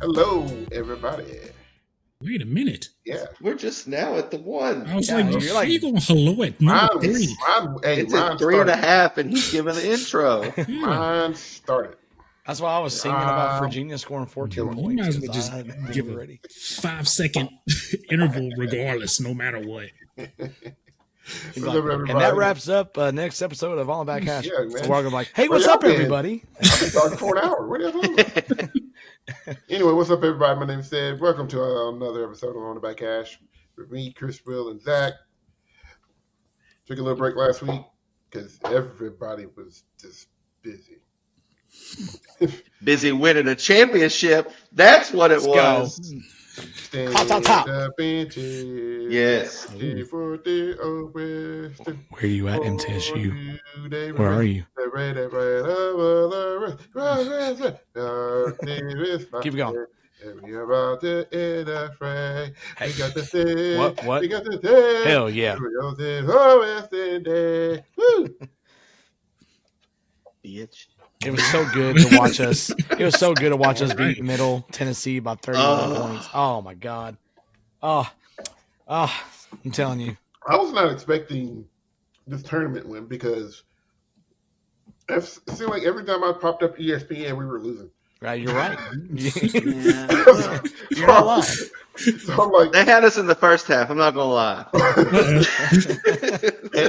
Hello, everybody. Wait a minute. Yeah. We're just now at the one. I was Yeah, like, you're how you going hello at number Mine, three? It's at 3.5, and he's giving the intro. Yeah. Mine started. That's why I was singing about Virginia scoring 14 You points. might as well 'cause just I didn't give get a ready. 5-second interval regardless, no matter what. He's What's like, up, everybody? and that wraps up next episode of On Back Hash. Yeah, man. So we're gonna be like, hey, Where what's y'all up, been? everybody? I've been starting for an hour. What are you talking about? Anyway, what's up, everybody? My name is Ed. Welcome to another episode of On the Back Hash with me, Chris, Will, and Zach. Took a little break last week because everybody was just busy. Busy winning a championship. That's what it Let's was. Stand Top. up and cheer. Yes. Cheer for the West. Where are you at, MTSU? Where are you? Keep going. We about to end a fray. Hey. We got the day. What? We got the day. Hell yeah. Woo! Bitch. It was so good to watch us. It was so good to watch us beat Middle Tennessee by 31 points. Oh my God. Oh, I'm telling you. I was not expecting this tournament win because it seemed like every time I popped up ESPN, we were losing. Right, you're right. Yeah. You're not lying. So I'm like, They had us in the first half. I'm not gonna lie. and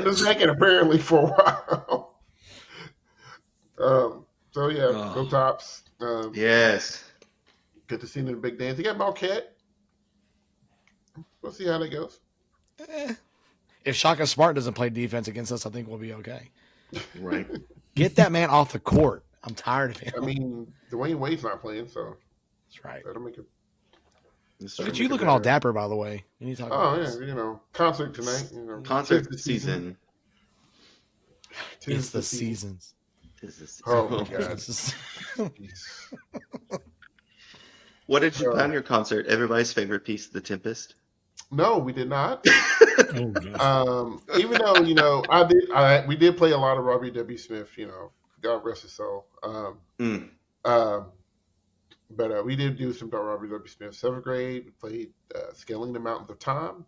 the second apparently for a while. So yeah, go Tops. Yes. Good to see them in the big dance. You got Marquette. We'll see how that goes. If Shaka Smart doesn't play defense against us, I think we'll be okay. Right. Get that man off the court. I'm tired of him. I mean, Dwayne Wade's not playing, so That's right. that'll make it. Look at you looking all dapper, by the way. You need to talk about Oh yeah, concert tonight. Concert season. It's the seasons. Oh my God. What did you play on your concert? Everybody's favorite piece, The Tempest? No, we did not. Oh, God. Even though, we did play a lot of Robbie W. Smith, God rest his soul. But we did do some Robbie W. Smith. 7th grade, we played Scaling the Mountains of Time,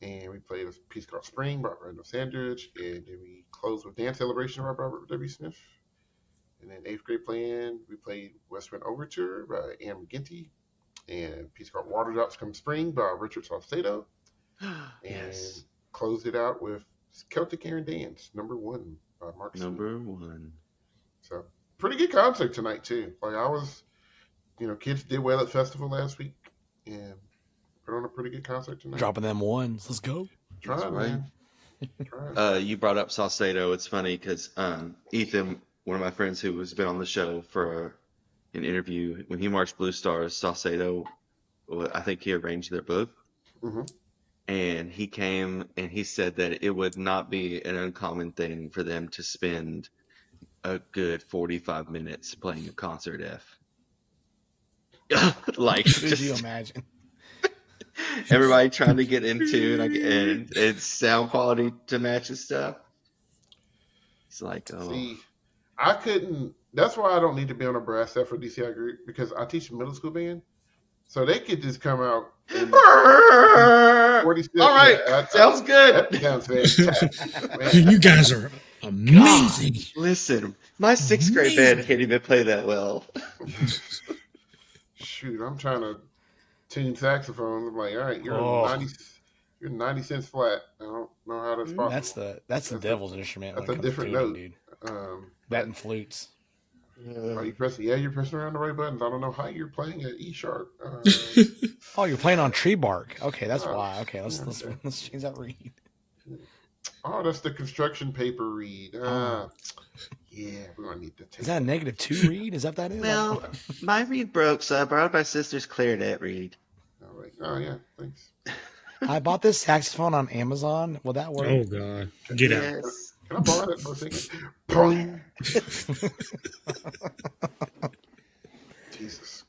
and we played a piece called Spring by Randall Sandridge, and then we closed with Dance Celebration by Robert W. Smith. And then 8th grade we played West Wind Overture by Anne McGinty, and a piece called Water Drops Come Spring by Richard Salcedo. Yes. And closed it out with Celtic Air and Dance, number 1 by Mark Number 1. So pretty good concert tonight too. Like I was, kids did well at festival last week and put on a pretty good concert tonight. Dropping them ones. Let's go. Try, man. You brought up Saucedo. It's funny because Ethan, one of my friends who has been on the show for an interview, when he marched Blue Stars, Saucedo, I think he arranged their book. Mm-hmm. And he came and he said that it would not be an uncommon thing for them to spend a good 45 minutes playing a concert F. Could you imagine? Everybody trying to get into and sound quality to match and stuff. It's like, See, I couldn't. That's why I don't need to be on a brass set for DCI group because I teach a middle school band, so they could just come out. And 46. All right, sounds good. That sounds fantastic, man. You guys are amazing. God. Listen, my 6th grade band can't even play that well. Shoot, I'm trying to tune saxophone. I'm like, all right, you're 90 cents flat. I don't know how that's possible. That's the devil's instrument. That's a different note, dude. Um, That and flutes. you're pressing around the right buttons. I don't know how you're playing at E sharp. Oh, you're playing on tree bark. Okay, that's why. Okay, let's change that read. Oh, that's the construction paper read. Yeah, we're gonna need to take. Is that a -2 read? Is that what that is? Well, my reed broke, so I borrowed my sister's clarinet reed. All right. Oh yeah, thanks. I bought this saxophone on Amazon. Will that work? Oh, God. Get out. Yes. Can I borrow that for a second? Boing. Jesus.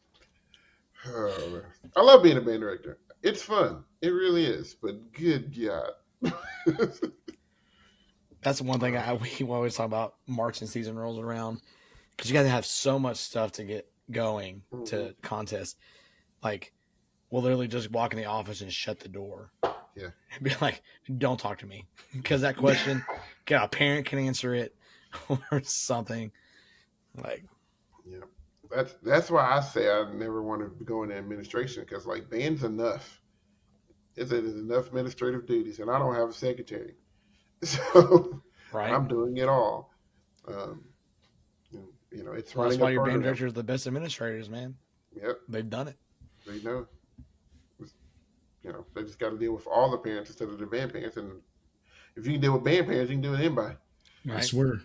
Oh, man. I love being a band director. It's fun. It really is. But good God. That's one thing we always talk about. Marching season rolls around because you got to have so much stuff to get going to contest. like will literally just walk in the office and shut the door. Yeah. And be like, "Don't talk to me," because that question, a parent can answer it or something. Like, Yeah. That's why I say I never want to go into administration because like band's enough. There's enough administrative duties, and I don't have a secretary, so right? I'm doing it all. Um, it's Well, that's running a why your band program. directors are the best administrators, man. Yep, They've done it. they know. They just got to deal with all the parents instead of the band parents. And if you can deal with band parents, you can deal with anybody. I Right. swear.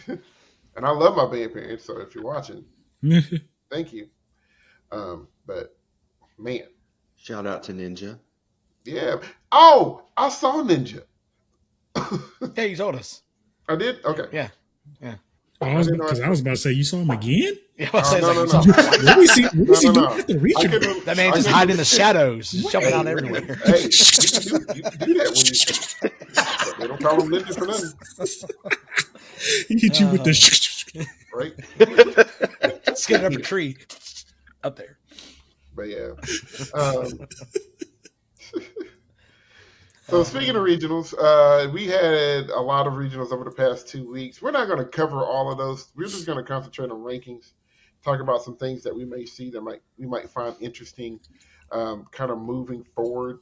And I love my band parents, so if you're watching, thank you. But man, Shout out to Ninja. yeah. Oh, I saw Ninja. Yeah, you told us. I did. Okay. Yeah. I was about to say, you saw him again? Yeah, Oh, no, like, no. What was he No, doing no. at the I regional? couldn't- that man I just couldn't- hiding in the shadows, just jumping out Hey, everywhere. Hey, you can do that when you. They don't call him Ninja for nothing, He hit you with the. right? Skidding up a tree up there. But yeah. So speaking of regionals, we had a lot of regionals over the past 2 weeks. We're not going to cover all of those. We're just going to concentrate on rankings, talk about some things that we may see that we might find interesting, kind of moving forward,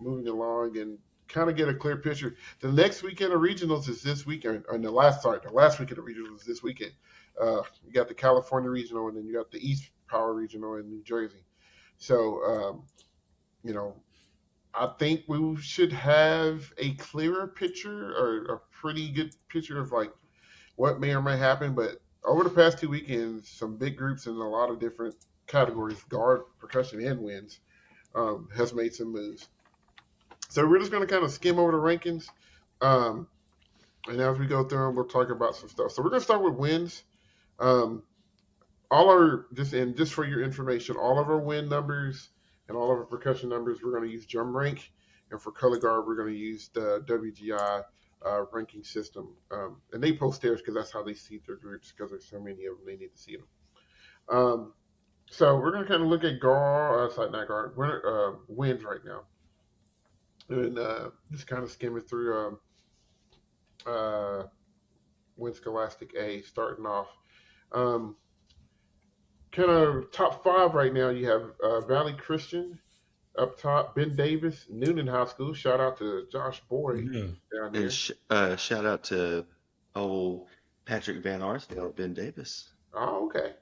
moving along, and kind of get a clear picture. The next weekend of regionals is this weekend, or the last weekend of regionals is this weekend. You got the California regional, and then you got the East Power regional in New Jersey. So, I think we should have a clearer picture or a pretty good picture of like what may or may happen. But over the past 2 weekends, some big groups in a lot of different categories, guard, percussion, and winds, has made some moves. So we're just going to kind of skim over the rankings. And as we go through them, we'll talk about some stuff. So we're going to start with winds. Just for your information, all of our wind numbers and all of our percussion numbers, we're going to use drum rank, and for color guard, we're going to use the WGI ranking system. And they post theirs because that's how they see their groups, because there's so many of them, they need to see them. So we're going to kind of look at winds right now, and just kind of skimming through Wind Scholastic A, starting off. Kind of top 5 right now, you have Valley Christian up top, Ben Davis, Noonan High School. Shout out to Josh Boyd down there. And shout out to old Patrick Van Arsdale at Ben Davis. Oh, okay.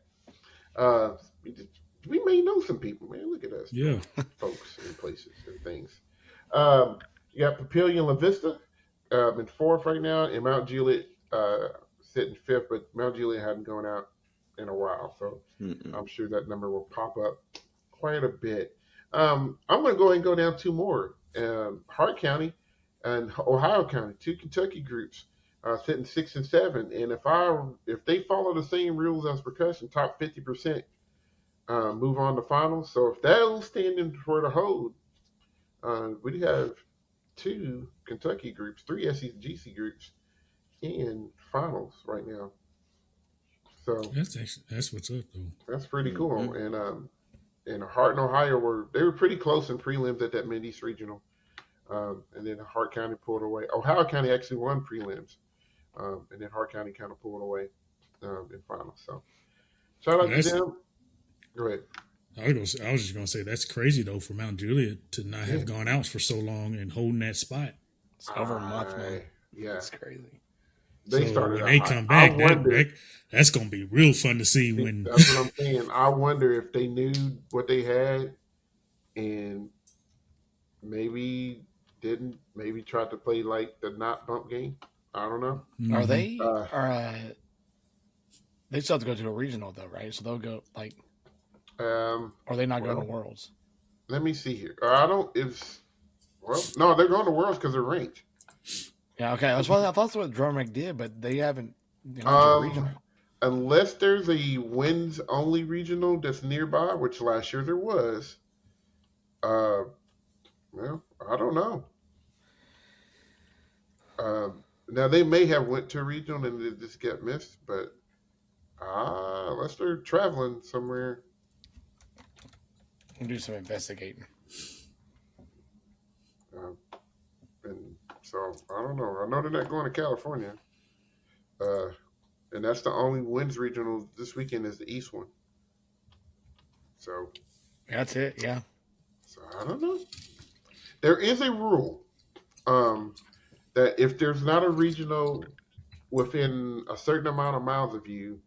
We may know some people, man. Look at us. Yeah. Folks and places and things. You got Papillion La Vista in 4th right now, and Mount Juliet sitting 5th, but Mount Juliet hadn't gone out in a while, so I'm sure that number will pop up quite a bit. I'm going to go ahead and go down 2 more. Hart County and Ohio County, 2 Kentucky groups sitting 6 and 7. And if they follow the same rules as percussion, top 50% move on to finals. So if that'll stand in for the hold, we have 2 Kentucky groups, 3 SCGC groups in finals right now. So that's what's up though. That's pretty cool. And Hart and Ohio they were pretty close in prelims at that Mid-East Regional. And then Hart County pulled away. Ohio County actually won prelims. And then Hart County kind of pulled away in finals. So shout out to them. Go ahead. I was just gonna say that's crazy though for Mount Juliet to not have gone out for so long and holding that spot. It's over a month, man. Yeah, it's crazy. When they come back, that's gonna be real fun to see. When that's what I'm saying. I wonder if they knew what they had and maybe didn't. Maybe tried to play like the not bump game. I don't know. Mm-hmm. Are they? They still have to go to a regional though, right? So they'll go like. Are they not going to Worlds? Let me see here. No, they're going to Worlds because they're ranked. Yeah, okay. I thought that's what Drumrick did, but they haven't gone to regional. Unless there's a wins only regional that's nearby, which last year there was. Well, I don't know. Now they may have went to a regional and it just got missed, but unless they're traveling somewhere. We'll do some investigating. And so I don't know. I know they're not going to California. And that's the only Wins regional this weekend is the East one. So That's it. Yeah. So I don't know. There is a rule that if there's not a regional within a certain amount of miles of you,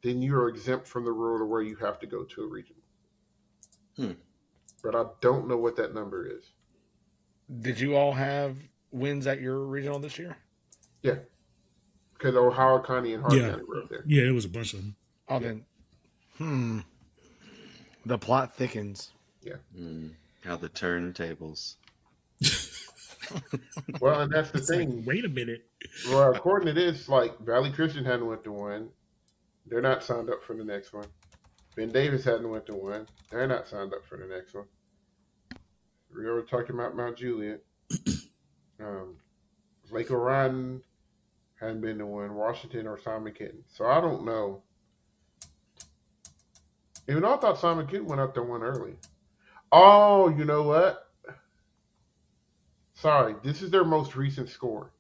then you are exempt from the rule to where you have to go to a regional. But I don't know what that number is. Did you all have wins at your regional this year? Yeah. Because Ohio County and Hart County were up there. Yeah, it was a bunch of them. Oh, then. The plot thickens. Yeah. How the turntables. Well, and that's the thing. Like, wait a minute. Well, according to this, like Valley Christian hadn't went to one. They're not signed up for the next one. Ben Davis hadn't went to one. They're not signed up for the next one. We were talking about Mount Juliet. Lake Orion hadn't been to one. Washington or Simon Kenton. So I don't know. Even though I thought Simon Kenton went up to one early. Oh, you know what? Sorry, this is their most recent score.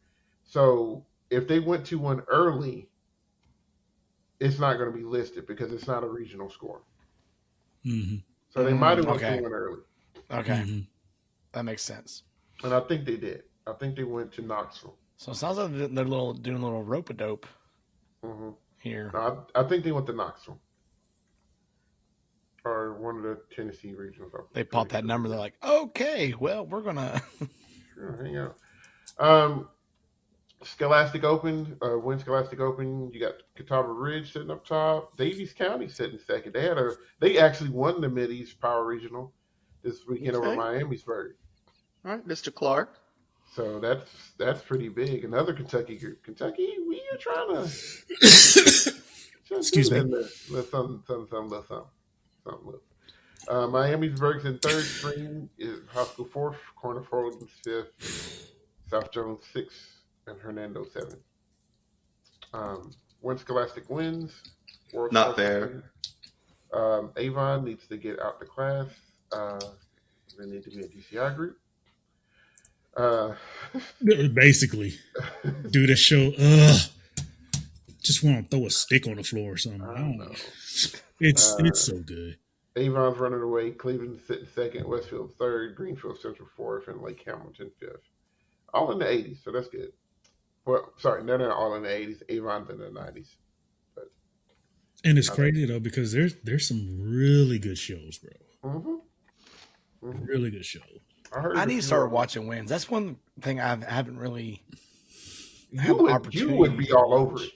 So if they went to one early, it's not going to be listed because it's not a regional score. Mm-hmm. So they might have went to one early. Okay. Mm-hmm. That makes sense. And I think they did. I think they went to Knoxville. So it sounds like they're doing a little rope-a-dope here. No, I think they went to Knoxville. Or one of the Tennessee regionals. They popped that number. They're like, okay, well, we're going to... Sure, hang out. Scholastic Open, Win Scholastic Open. You got Catawba Ridge sitting up top. Davies County sitting second. They actually won the Mid-East Power Regional this weekend over Miamisburg. All right, Mr. Clark. So that's pretty big. Another Kentucky group. Kentucky, we are trying to Excuse me. Something. Miamisburg's in third. Spring is High School fourth. Corner Fulton's fifth. South Jones sixth. And Hernando seventh. When Scholastic wins. World Not fair. Avon needs to get out the class. They need to be a DCI group. Basically, do the show. Just want to throw a stick on the floor or something. I don't know. It's so good. Avon's running away. Cleveland sitting second. Westfield third. Greenfield Central fourth. And Lake Hamilton fifth. All in the 80s, so that's good. Well, sorry, they're not all in the 80s. Avon's in the 90s. And it's crazy though because there's some really good shows, bro. Mm-hmm. Really good shows. I need to start watching wins. That's one thing I haven't really. You would be all over it.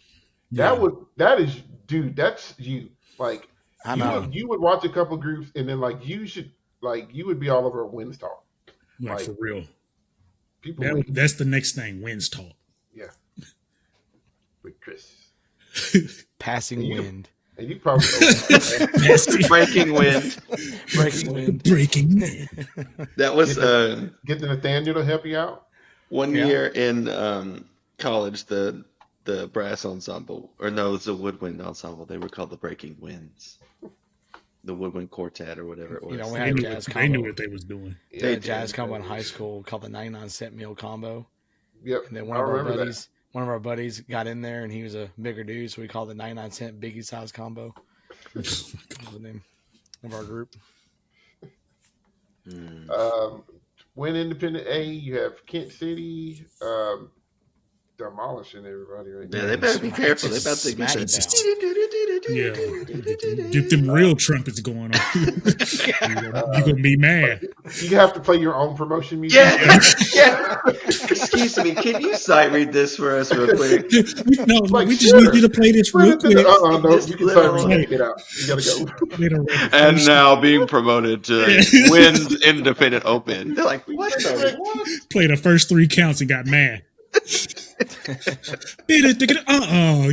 That's you. Like I know. You would watch a couple groups and then you would be all over a Wins talk. Like for real. People that's the next thing. Wins talk. Yeah. With Chris. Passing wind. And you probably Breaking wind. Breaking wind. Breaking wind. That was get the Nathaniel to help you out. One year in college, the brass ensemble, or no, it's a woodwind ensemble. They were called the Breaking Winds, the woodwind quartet or whatever it was. We had jazz combo. They knew what they was doing. They had jazz combo in high school called the 99-cent meal combo. Yep. And then one of our buddies got in there, and he was a bigger dude, so we called it 99-cent Biggie size combo. That was the name of our group. Win Independent A, you have Kent City demolishing everybody right now. Yeah, they better be careful. They about to get Get them real trumpets going on. You're gonna be mad. You have to play your own promotion music. Yeah. Excuse me, can you sight read this for us real quick? We just need you to play this real quick. No, you can sight read. Get out. You gotta go. And now being promoted to Wins Independent Open. They're like, what? Play the first 3 counts and got mad.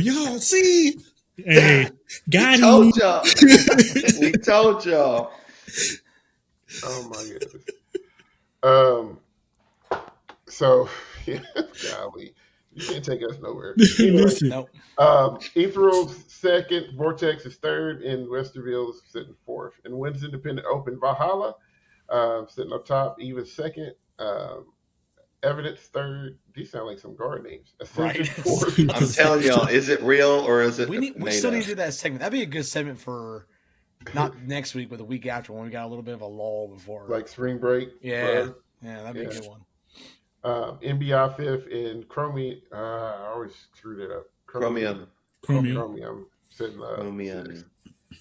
Y'all see? Hey, got him. We told y'all. Oh my goodness. So yeah, golly. You can't take us nowhere. Anyway, Listen, Nope. Ethereal's second, Vortex is third, and Westerville's sitting fourth. And Wins Independent Open, Valhalla sitting up top, even second. Evidence third. These sound like some guard names. Ascension Right. fourth. I'm telling y'all, is it real or is it we made still up? need to do that segment. That'd be a good segment for not next week, but the week after when we got a little bit of a lull before. Like spring break. Yeah. Yeah, that'd be a good one. NBI fifth and Chromium. I always screw that up. Chromium. Chromium sitting Chromium. sixth.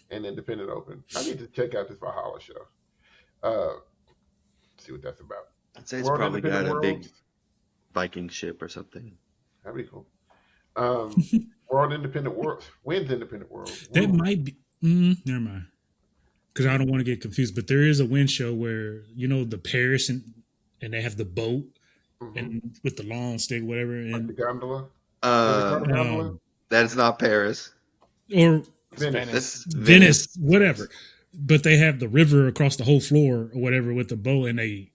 And Independent Open. I need to check out this Valhalla show. See what that's about. I'd say it's probably got a big Worlds. Viking ship or something. That'd be cool. World Independent World Wins Independent World. that might be. Never mind. Because I don't want to get confused, but there is a wind show where the Paris and they have the boat and with the long stick, whatever, like and the gondola. That is not Paris. or Venice. That's Venice, whatever. But they have the river across the whole floor or whatever with the boat, and they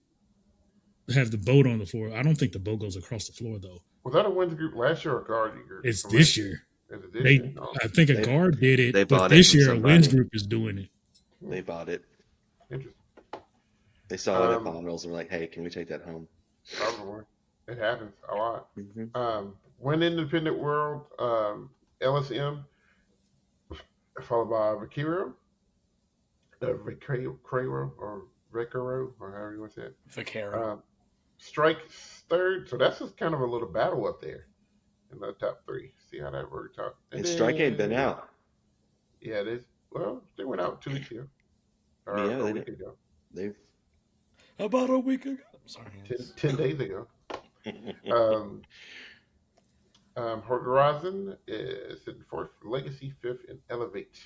have the boat on the floor. I don't think the boat goes across the floor though. Was that a Wins group last year or a Guard group? It's this year. Is it this They, year? No. I think a guard did they it, but bought it this from year a Wins somebody. group is doing it. They bought it. Interesting. They saw it at finals and were like, "Hey, can we take that home?" Probably. It happens a lot. Mm-hmm. Win Independent World, LSM, followed by Vakiro, or Recaro, or however you want to say it. Vaquero. Strike third, so that's just kind of a little battle up there in the top three. See how that worked out. And Strike ain't been out. Yeah, they went out 2 weeks ago. Or Yeah, a week ago. They've About a week ago. I'm sorry. 10 days ago. Horizon is sitting fourth, Legacy fifth, and Elevate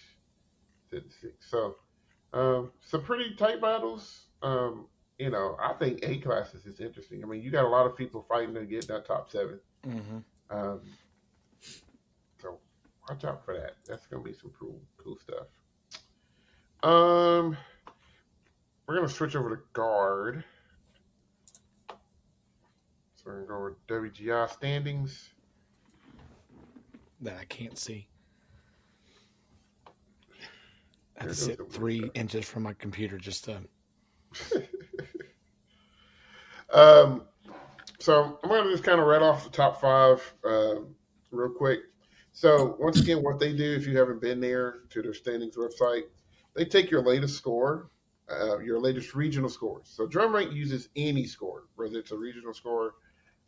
sitting sixth. So, some pretty tight battles. I think A classes is interesting. I mean, you got a lot of people fighting to get that top 7. So watch out for that. That's gonna be some cool stuff. We're gonna switch over to guard. So we're gonna go with WGI standings. That I can't see. I have to sit 3 inches from my computer just to. So I'm gonna just kind of read off the top 5 real quick. So once again, what they do, if you haven't been there to their standings website, they take your latest score, your latest regional scores. So Drum Rank uses any score, whether it's a regional score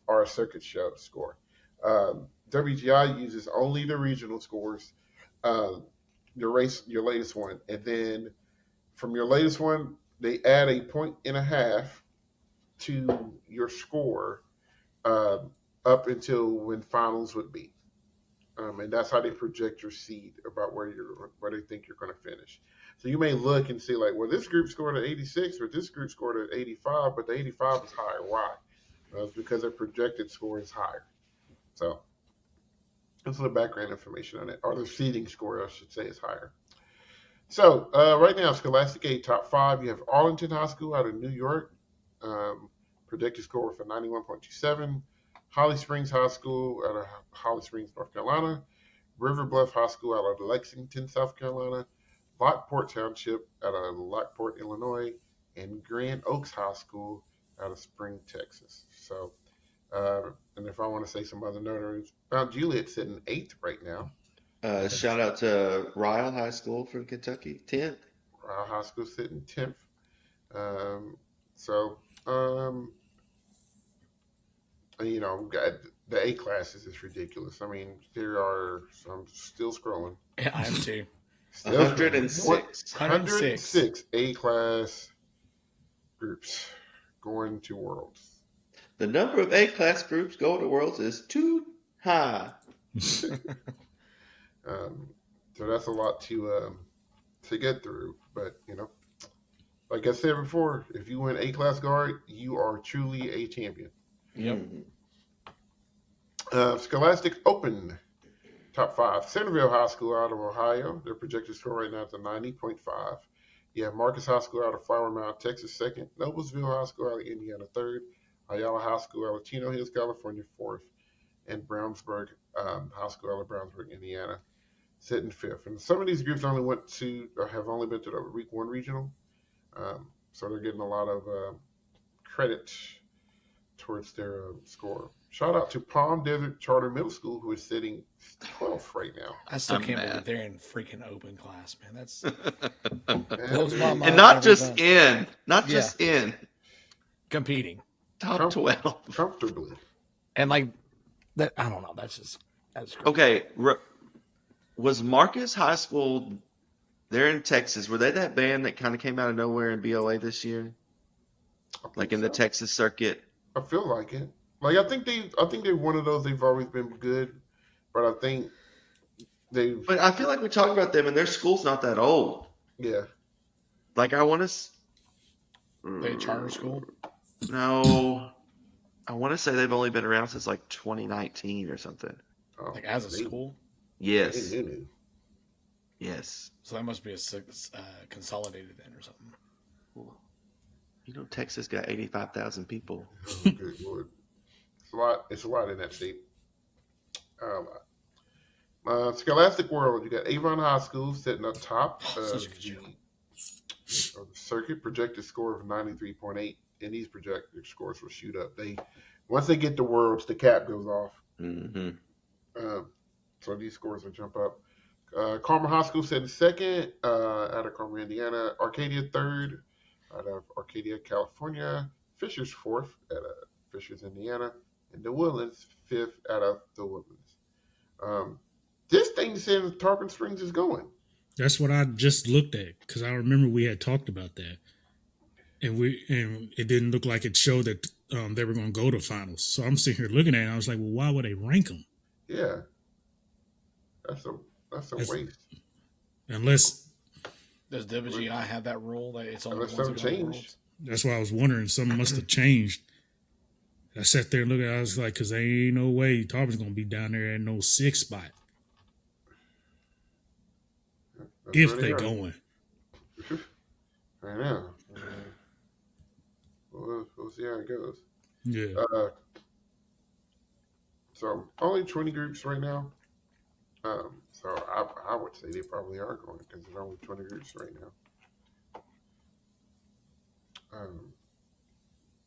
or a circuit show score. WGI uses only the regional scores, your latest one, and then from your latest one, they add a 1.5 to your score up until when finals would be. And that's how they project your seed about where they think you're going to finish. So you may look and see like, well, this group scored at 86 or this group scored at 85, but the 85 is higher. Why? It's because their projected score is higher. So that's the background information on it, or the seeding score, I should say, is higher. So right now, Scholastic A top 5, you have Arlington High School out of New York, projected score for 91.27. Holly Springs High School out of Holly Springs, North Carolina. River Bluff High School out of Lexington, South Carolina. Lockport Township out of Lockport, Illinois. And Grand Oaks High School out of Spring, Texas. So, and if I want to say some other notaries, Mount Juliet sitting 8th right now. Shout out to Ryle High School from Kentucky, 10th. Ryle High School sitting 10th. The A classes is ridiculous. I mean, I'm still scrolling. Yeah, I am too. 106. 106 A class groups going to Worlds. The number of A class groups going to Worlds is too high. So that's a lot to get through. But like I said before, if you win A class guard, you are truly a champion. Yep. Scholastic Open top 5. Centerville High School out of Ohio. Their projected score right now is a 90.5. You have Marcus High School out of Flower Mound, Texas, 2nd. Noblesville High School out of Indiana, 3rd. Ayala High School out of Chino Hills, California, 4th. and Brownsburg High School out of Brownsburg, Indiana, sitting fifth. And some of these groups only went to or have only been to the week one regional, so they're getting a lot of credit towards their score. Shout out to Palm Desert Charter Middle School, who is sitting 12th right now. I still I'm can't mad. believe they're in freaking open class, man. That's Man, blows my mind. And not every just time. in, not Yeah. just in, Competing. top 12. comfortably. And like that, I don't know. That's crazy. Okay, was Marcus High School? They're in Texas. Were they that band that kind of came out of nowhere in BOA this year, I think like in the so. Texas circuit? I feel like it. Like I think they're one of those. They've always been good, but I think they've. But I feel like we talk about them, and their school's not that old. Yeah. Like I want to. They charter school. No, I want to say they've only been around since like 2019 or something. Oh, Like as a they- school. Yes, They knew. yes. So that must be a consolidated then or something. You know, Texas got 85,000 people. Oh, good Lord. It's a lot. It's a lot in that state. Scholastic World, you got Avon High School sitting up top Such a good show. of the circuit. Projected score of 93.8, and these projected scores will shoot up. Once they get to Worlds, the cap goes off. Mm-hmm. So these scores will jump up. Carmel High School sitting second out of Carmel, Indiana. Arcadia third out of Arcadia, California. Fishers fourth out of Fishers, Indiana. And the Woodlands fifth out of the Woodlands. This thing says Tarpon Springs is going. That's what I just looked at because I remember we had talked about that, and it didn't look like it showed that they were going to go to finals. So I'm sitting here looking at it, and I was like, well, why would they rank them? Yeah. That's a waste. Unless Does WGI have that rule that it's only Unless the ones that something go to changed. Worlds? that's why I was wondering. Something must have changed. I sat there and looked at it. I was like, because there ain't no way Tarpon's going to be down there at no 6th spot That's if where they are. going. I know. We'll see how it goes. Yeah. So only 20 groups right now. So I would say they probably are going because there's only 20 groups right now.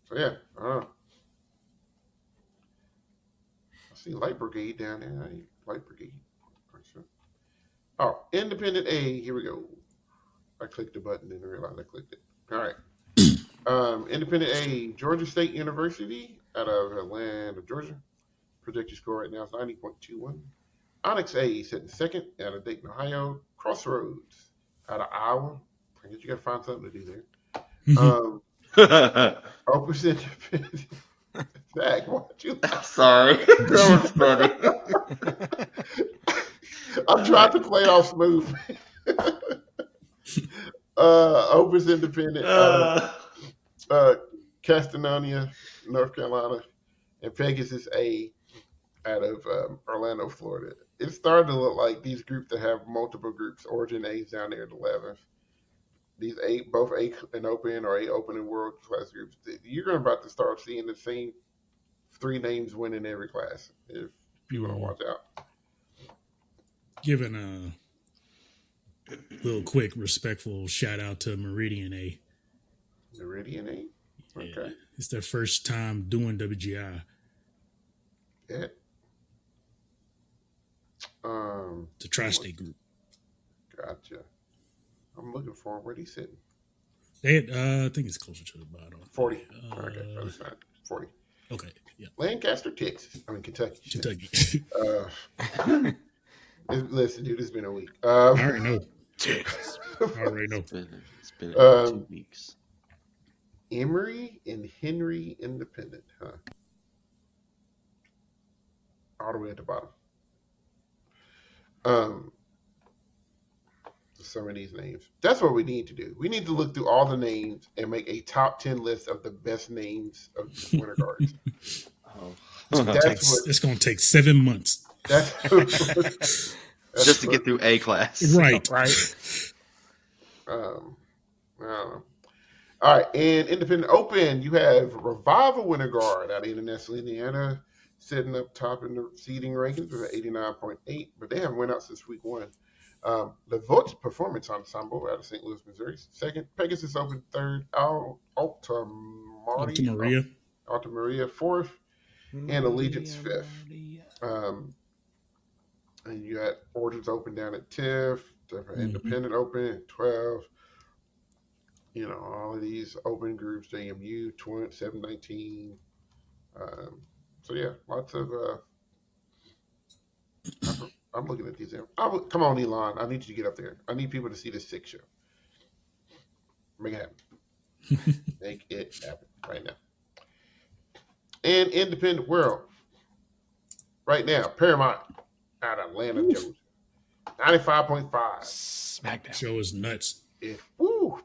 So yeah, I don't know. I see Light Brigade down there. Light Brigade. Oh, Independent A. Here we go. I clicked the button and realized I clicked it. All right. Independent A. Georgia State University out of Atlanta, Georgia. Projected score right now is 90.21. Onyx A sitting second out of Dayton, Ohio. Crossroads out of Iowa. I guess you got to find something to do there. Opus Independent. Zach, why'd you laugh? Sorry, that was funny. I'm trying to play it off smooth. Opus Independent out of Castanelia, North Carolina. And Pegasus A out of Orlando, Florida. It's starting to look like these groups that have multiple groups. Origin A's down there at 11th. These both A and Open or A Open and World class groups. You're about to start seeing the same 3 names winning every class if people don't watch out. Giving a little quick respectful shout out to Meridian A. Meridian A? Okay. Yeah, it's their first time doing WGI. Yeah. The Tri-State group. Gotcha. I'm looking for him. Where'd he sit? They had, I think it's closer to the bottom. 40. Okay, that's fine. 40. Okay, yeah. Lancaster, Texas. I mean, Kentucky. Kentucky. Listen, dude, it's been a week. I already know. I already know. It's been 2 weeks. Emory and Henry Independent, huh? All the way at the bottom. Some of these names. That's what we need to do. We need to look through all the names and make a top 10 list of the best names of winter guards. It's going to take 7 months. Just to get through A class. Right. Right. I don't know. All right, and Independent Open, you have Revival Winter Guard out of International Indiana. sitting up top in the seeding rankings with an 89.8, but they haven't went out since week 1. The Votes Performance Ensemble out of St. Louis, Missouri, second. Pegasus Open, third. Alta Maria. Maria, fourth. And Allegiance, fifth. And you had Origins Open down at 10th, Independent Open at 12th. You know, all of these open groups, JMU, 719. So, yeah, lots of. I'm looking at these. Come on, Elon. I need you to get up there. I need people to see this 6 show. Make it happen. Make it happen right now. And Independent World. Right now, Paramount out of Atlanta, Georgia. 95.5. SmackDown. Show is nuts. Woo,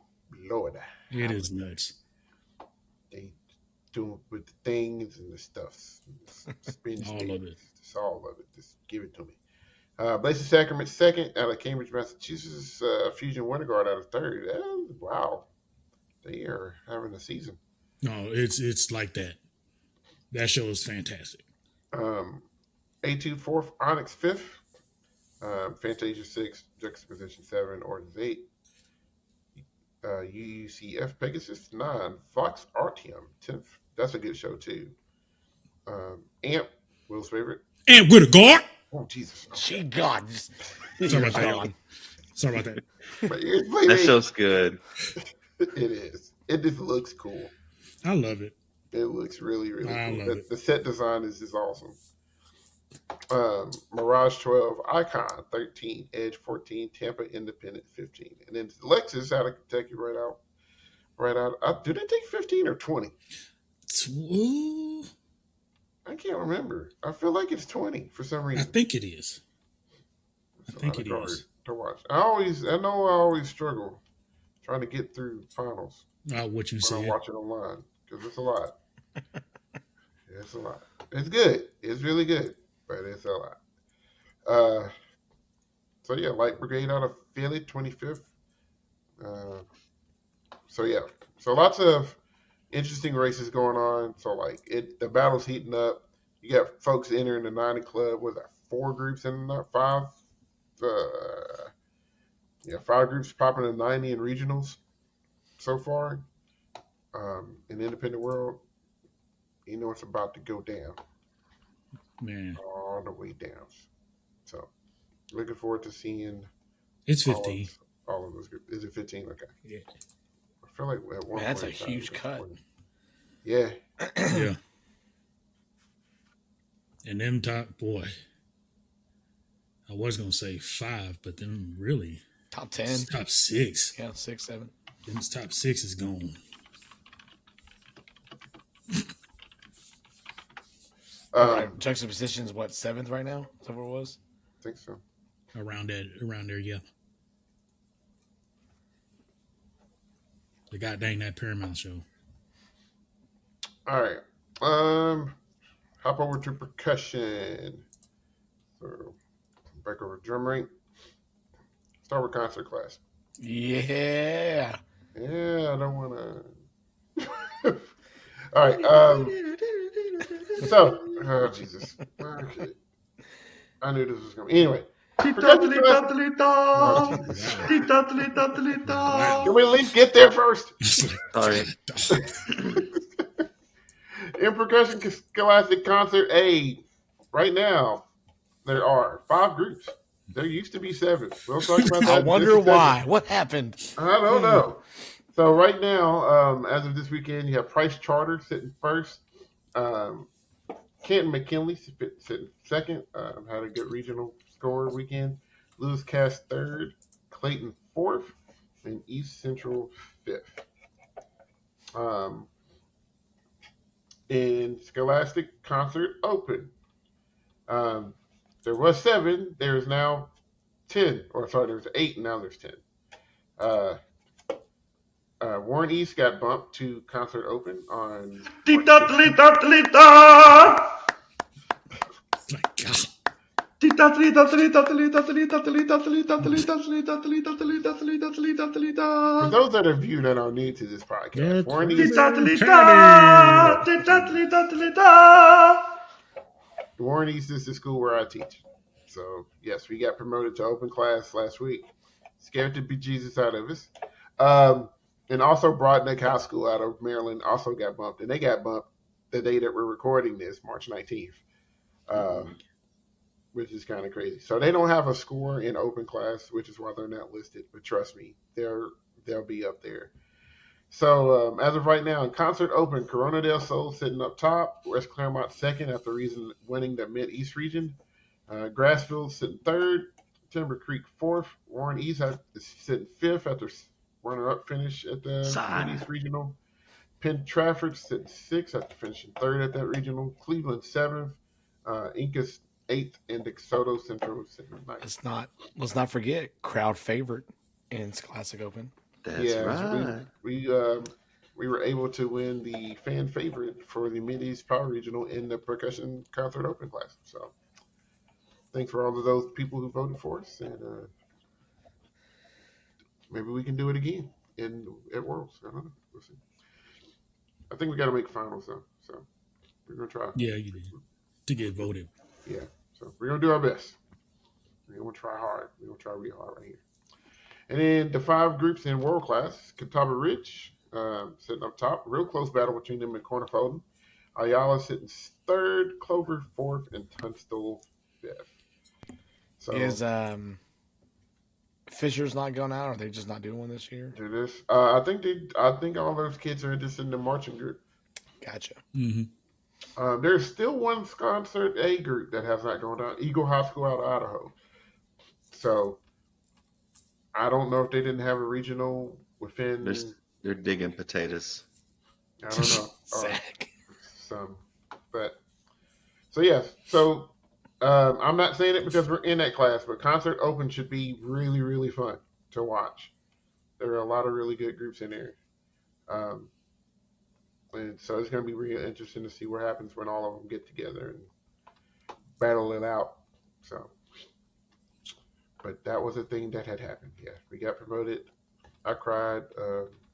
Lord. It is nuts. They do with the things and the stuffs. Spin All of it. Just all of it. Just give it to me. Blazing Sacrament, second out of Cambridge, Massachusetts. Fusion Winter Guard out of third. Wow. They are having a season. No, it's like that. That show is fantastic. A2 fourth, Onyx fifth, Fantasia 6, Juxtaposition 7, Origins 8, UUCF Pegasus 9, Fox Artium 10th. That's a good show too. Amp, Will's favorite. And with a guard. Oh Jesus! Gee, God. Sorry about that. Sorry about that. That show's good. It is. It just looks cool. I love it. It looks really, really I cool. love it. The set design is just awesome. Mirage 12, Icon 13, Edge 14, Tampa Independent 15, and then Lexus out of Kentucky right out. Do they take 15 or 20? Ooh, I can't remember. I feel like it's 20 for some I reason. think it is. I think it hard is. to watch. I always struggle trying to get through finals What you when said. I watch it online because it's a lot. It's a lot. It's good. It's really good, but it's a lot. So yeah, Light Brigade out of Philly, 25th. So lots of interesting races going on. So the battle's heating up. You got folks entering the 90 club. Was that 4 groups in that 5? 5 groups popping in 90 in regionals so far. In the independent world, you know it's about to go down. Man, All the way down. So looking forward to seeing. it's 15. All of those groups. Is it 15? Okay. Yeah. I feel like at one Man, that's point a huge cut. 20. Yeah. Yeah. And them boy. I was gonna say 5, but them really Top 10. top 6. Yeah, 6, 7. Them top 6 is gone. Juxtaposition's what, 7th right now? Is that what it was? I think so. Around there, yeah. The goddamn that Paramount show. All right. Hop over to percussion. So back over to drum rank. Start with concert class. Yeah. Yeah, I don't want to. All right. Oh Jesus. Okay. I knew this was coming. Anyway. Can we at least get there first? Sorry. In percussion scholastic concert A, right now there are 5 groups. There used to be 7. We'll talk about that. I wonder why. What happened? I don't know. So right now, as of this weekend, you have Price Charter sitting first. Kenton McKinley sitting second. Had a good regional score weekend. Lewis Cass third. Clayton fourth. And East Central fifth. In Scholastic Concert Open, there was 7. There's now 10. There's 8, and now there's 10. Warren East got bumped to Concert Open on. My God. For those that are viewed that are new to this podcast, Warren East. Warren East is the school where I teach. So yes, we got promoted to open class last week. Scared the bejesus out of us. Um, and also Broadneck High School out of Maryland also got bumped, and they got bumped the day that we're recording this, March 19th, uh, which is kind of crazy. So they don't have a score in open class, which is why they're not listed. But trust me, they'll be up there. So as of right now, in Concert Open, Corona del Sol sitting up top, West Claremont second after winning the Mid East region. Grassfield sitting third, Timber Creek fourth, Warren East is sitting fifth after runner-up finish at the Mid East regional. Penn Trafford sitting sixth after finishing third at that regional. Cleveland seventh, Incas eighth, and DeSoto Central sitting ninth. Let's not forget crowd favorite in Scholastic Open. That's right. We were able to win the fan favorite for the Mid East Power Regional in the Percussion Concert Open class. So thanks for all of those people who voted for us, and maybe we can do it again at Worlds. I don't know. We'll see. I think we got to make finals though, so we're gonna try. Yeah, you did to get voted. Yeah, so we're gonna do our best. We're gonna try hard. We're gonna try real hard right here. And then the 5 groups in world class: Catawba Ridge sitting up top, real close battle between them and Corner Folding. Ayala sitting third, Clover fourth, and Tunstall fifth. So is Fisher's not going out, or are they just not doing one this year? Do this. I think all those kids are just in the marching group. Gotcha. Mm-hmm. There's still one concert A group that has not gone down. Eagle High School out of Idaho. So I don't know if they didn't have a regional within. They're digging potatoes. I don't know. Zach. But so yes. So I'm not saying it because we're in that class, but Concert Open should be really, really fun to watch. There are a lot of really good groups in there. And so it's going to be real interesting to see what happens when all of them get together and battle it out. So, but that was a thing that had happened. Yeah, we got promoted. I cried.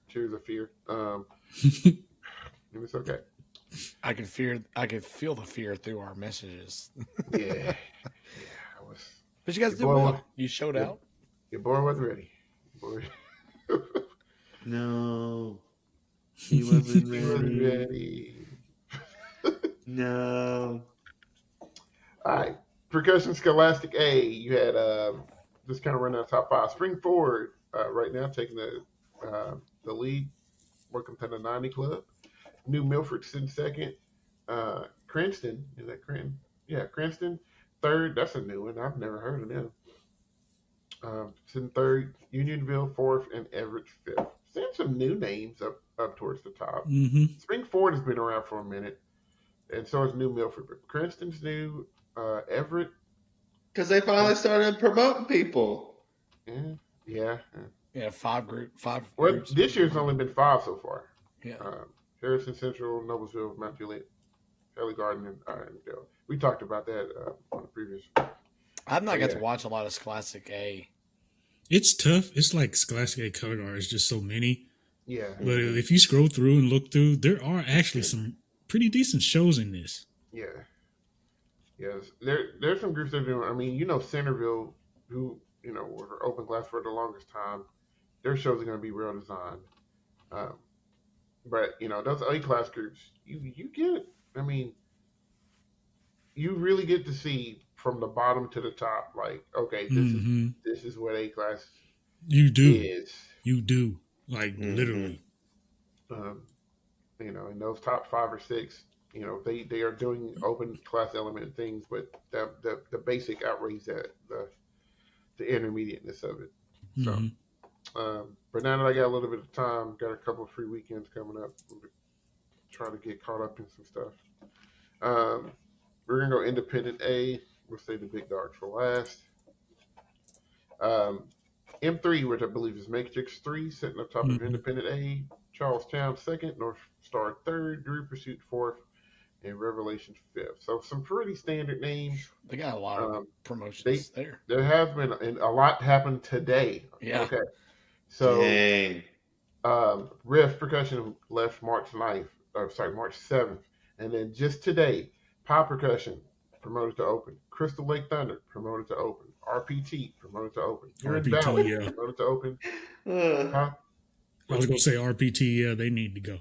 Tears of fear. It was okay. I could feel the fear through our messages. Yeah, I was. But you guys did well. You showed out. Your boy was ready. No, he wasn't ready. He wasn't ready. No. All right, Percussion Scholastic A. You had just kind of running out top 5. Spring Forward right now taking the lead. Welcome to the 90 Club. New Milford sitting second. Cranston, is that Cranston? Yeah, Cranston third. That's a new one. I've never heard of them. Sitting third. Unionville fourth, and Everett fifth. Seeing some new names up towards the top. Mm-hmm. Spring Forward has been around for a minute, and so is New Milford. But Cranston's new. Everett. Because they finally started promoting people. Yeah. Five groups. This year's only been 5 so far. Yeah. Harrison Central, Noblesville, Mount Juliet, Kelly Garden, and Irondale. We talked about that on the previous. I've not got to watch a lot of Scholastic A. It's tough. It's like Scholastic A color guard. It's just so many. Yeah. But if you scroll through and look through, there are actually some pretty decent shows in this. Yeah. Yes. There's some groups that are doing. I mean, Centerville, who were open class for the longest time. Their shows are going to be well designed. But those A class groups, you get. I mean, you really get to see from the bottom to the top. Like, okay, this is what A class. You do. Is. You do. Like literally. In those top 5 or 6, they are doing open class element things, but the basic outweighs the intermediateness of it. So. But now that I got a little bit of time, got a couple of free weekends coming up, trying to get caught up in some stuff. We're going to go Independent A. We'll save the big dogs for last. M3, which I believe is Matrix 3, sitting up top of Independent A. Charlestown second, North Star third, Drew Pursuit fourth, and Revelation fifth. So some pretty standard names. They got a lot of promotions there. There has been, and a lot happened today. Yeah. Okay. So, Dang. Riff Percussion left March 7th. And then just today, Pop Percussion promoted to open. Crystal Lake Thunder, promoted to open. RPT, promoted to open. Huron RPT, Valley, yeah. promoted to open. Uh, Huh? I was gonna say RPT. Yeah, they need to go.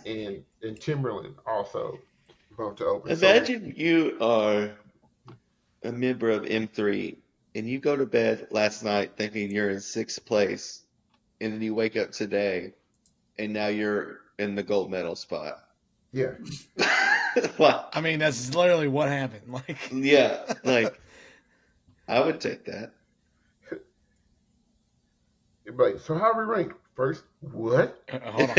And Timberland also promoted to open. So Imagine you are a member of M3 and you go to bed last night thinking you're in sixth place, and then you wake up today and now you're in the gold medal spot. yeah, Wow. I mean, that's literally what happened. Like, Yeah, like I would take that. but so how are we ranked? First, what? hold on.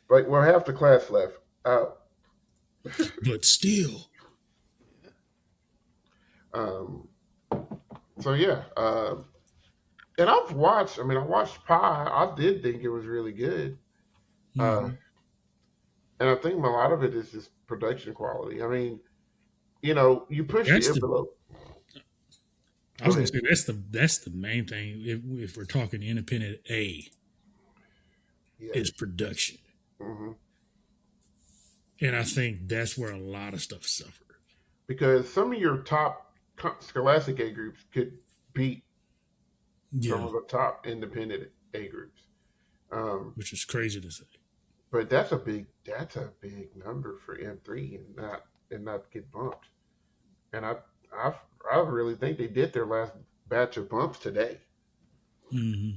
Like, well, half the class left. But still, Um, so yeah, and I've watched. I mean, I watched Pi. I did think it was really good. mhm. And I think a lot of it is just production quality. I mean, you push the That's the. envelope. I Go was gonna ahead. say that's the main thing. If we're talking independent A, Yes. is production, Hmm. and I think that's where a lot of stuff suffers. Because some of your top Scholastic A groups could beat some Yeah, of the top independent A groups. which is crazy to say. But that's a big number for M3 and not get bumped. And I I really think they did their last batch of bumps today. Hmm.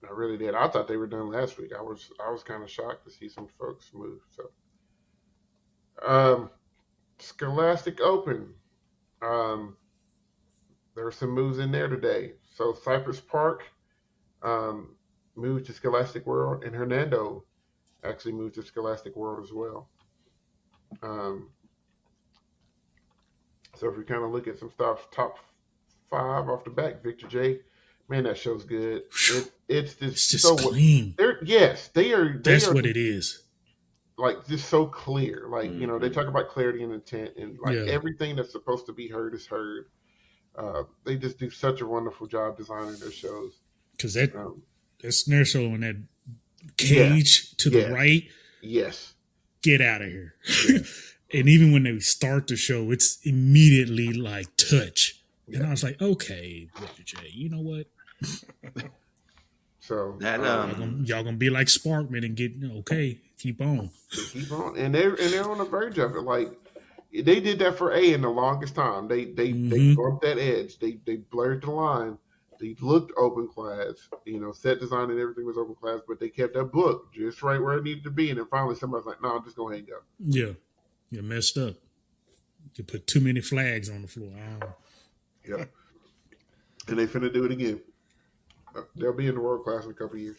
I really did. I thought they were done last week. I was kind of shocked to see some folks move. So, Scholastic Open. Um, there were some moves in there today. So Cypress Park um, moved to Scholastic World, and Hernando actually moved to Scholastic World as well. Um, so if we kind of look at some stuff, top 5 off the back, Victor J. Man, that show's good. It's It's just just so clean. they are That's what it is. like just so clear. Like they Mhm. talk about clarity and intent, and like Yeah, everything that's supposed to be heard is heard. They just do such a wonderful job designing their shows. because Um, that snare solo in that yeah, cage to the yeah, right, yes, get out of here. yeah, And even when they start the show, it's immediately like touch. And yeah. I was like, okay, Victor J, you know what? So That Y'all gonna be like Sparkman and get okay, keep on. they keep on, and they're on the verge of it. Like they did that for A in the longest time. They Hmm. bumped that edge. They blurred the line. They looked open class. Set design and everything was open class, but they kept that book just right where it needed to be. And then finally, somebody's like, "No, I'm just gonna hang up." Yeah, you messed up. You put too many flags on the floor. Yep. And they finna do it again. They'll be in the world class in a couple of years.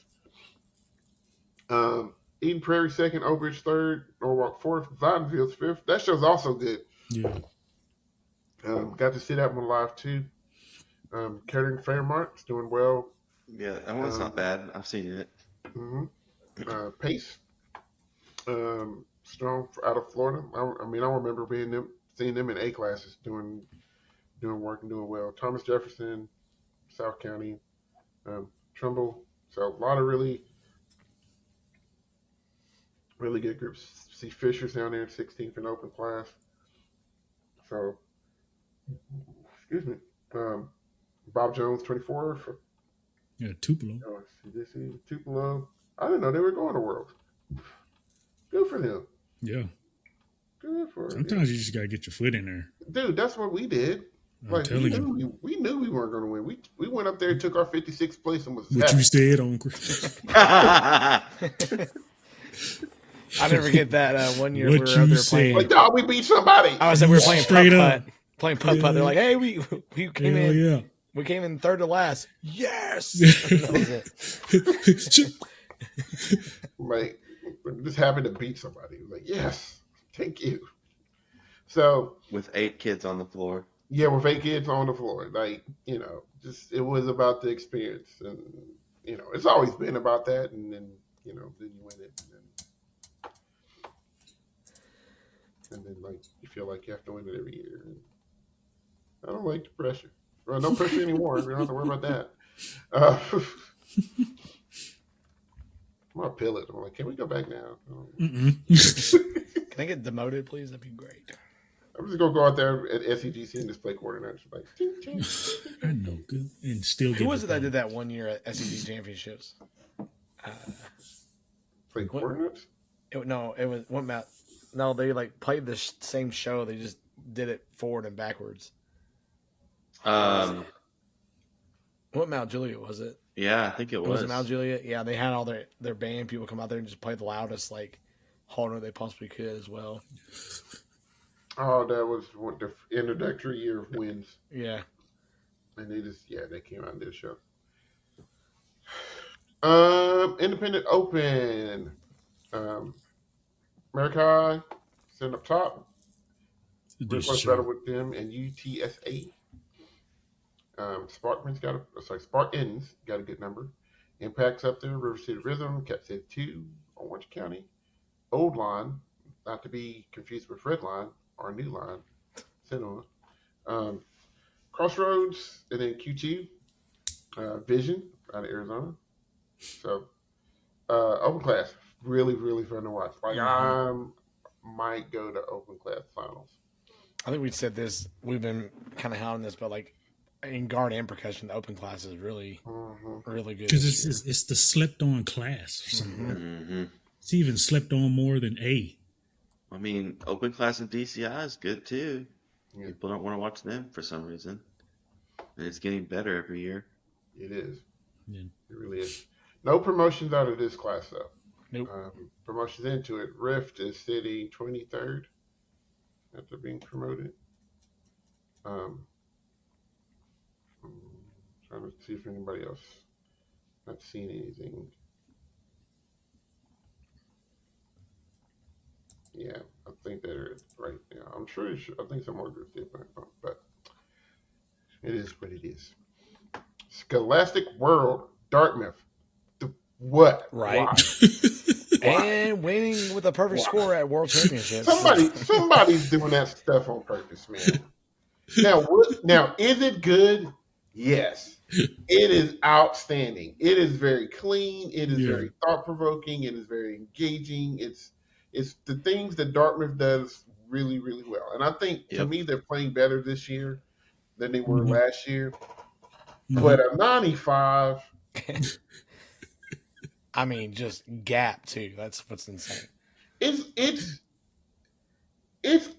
Eden Prairie second, Oak Ridge third, Norwalk fourth, Zionsville's fifth. That show's also good. Yeah, Got to see that one live too. Kettering Fairmont's doing well. yeah, that one's not bad. I've seen it. Pace, strong out of Florida. I mean, I remember seeing them in A classes doing work and doing well. Thomas Jefferson, South County, Trumbull. So a lot of really good groups. See Fisher's down there in 16th in open class. So, excuse me. Bob Jones, 24th. yeah, Tupelo. See Tupelo. I didn't know they were going to World. Good for them. Yeah, Good for them. sometimes you just gotta get your foot in there. Dude, that's what we did. I'm Like telling you. we knew we weren't going to win. We went up there, took our 56th place, and was What happy. you said on Christmas. I never get that one year What we were you up there said. playing. Like, dog, we beat somebody. I was like, we were playing Straight putt up. putt. Playing putt putt. They're like, hey, we came Hell in. yeah. We came in third to last. Yes. That was it. Like, just happened to beat somebody. Like, yes, thank you. So, With 8 kids on the floor. yeah, with 8 kids on the floor, like, just it was about the experience, and it's always been about that, and then then you win it, and then like you feel like you have to win it every year. And I don't like the pressure. Well, no pressure anymore. We don't have to worry about that. I'm gonna peel it. I'm like, can we go back now? Mm-mm. Can I get demoted, please? That'd be great. I'm just gonna go out there at SEGC and just play coordinators. Like, ching, ching, ching, I know, good, and still Who get was it that done. did that one year at SEC Championships? play What? coordinates. No, it was what Matt. No, they like played the same show. They just did it forward and backwards. Um, What Mount Juliet was it? yeah, I think it Was was. it Mount Juliet? Yeah, they had all their band people come out there and just play the loudest like horn they possibly could as well. Oh, that was what the introductory year of wins, Yeah. and they came out and did a show. Independent Open. America sitting up top. This Request show. battle with them and UTSA. Spartans got a good number. Impact's up there. River City Rhythm, Cat City 2, Orange County. Old Line, not to be confused with Red Line or New Line. Cinema. Crossroads, and then Q2. Vision out of Arizona. So, open class, really, really fun to watch. Like, I might go to open class finals. I think we said this. We've been kind of hounding this, but like in guard and percussion, the open class is really, really good. Because it's the slept on class or something. Mm-hmm. It's even slept on more than A. I mean, open class in DCI is good too. Yeah. People don't want to watch them for some reason, and it's getting better every year. It is. Yeah. It really is. No promotions out of this class, though. Nope. Promotions into it. Rift is sitting 23rd after being promoted. Trying to see if anybody else not seen anything. Yeah, I think they're right now. I'm sure. I think some more groups did, but it is what it is. Scholastic World, Dartmouth. What? Right. Why? And winning with a perfect score at World Championships. Somebody's doing that stuff on purpose, man. Now, is it good? Yes. It is outstanding. It is very clean. It is very thought-provoking. It is very engaging. It's the things that Dartmouth does really, really well. And I think, to me, they're playing better this year than they were last year. But a 95... I mean, just gap too. That's what's insane. It's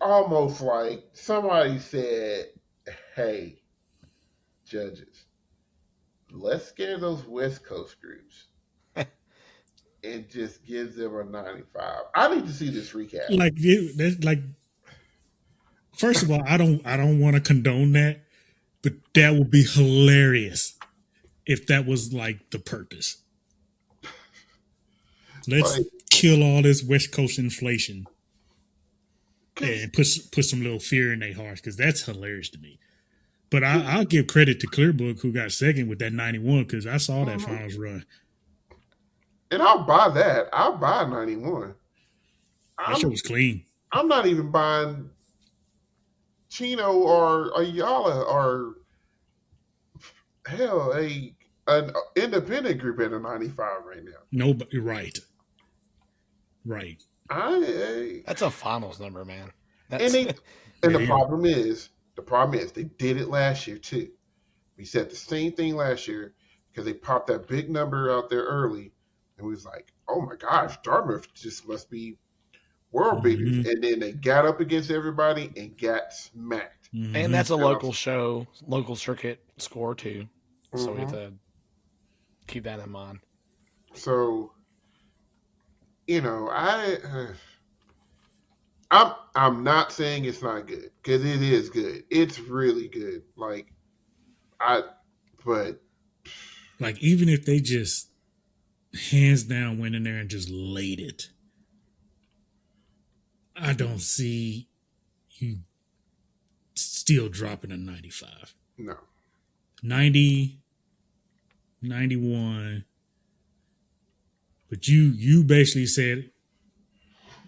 almost like somebody said, "Hey, judges, let's scare those West Coast groups and just give them a 95." I need to see this recap. First of all, I don't want to condone that, but that would be hilarious if that was like the purpose. Let's kill all this West Coast inflation and put some little fear in their hearts, because that's hilarious to me. But I'll give credit to Clearbook, who got second with that 91, because I saw that finals run. And I'll buy that. I'll buy 91. That shit was clean. I'm not even buying Chino or Ayala or hell an independent group at a 95 right now. Nobody, right. That's a finals number, man. The problem is they did it last year too. We said the same thing last year because they popped that big number out there early, and we was like, "Oh my gosh, Dartmouth just must be world beaters." And then they got up against everybody and got smacked. And that's a local show, local circuit score too. So we have to keep that in mind. So, I'm not saying it's not good, because it is good. It's really good. Even if they just hands down went in there and just laid it, I don't see you still dropping a 95. No. 90, 91. But you basically said,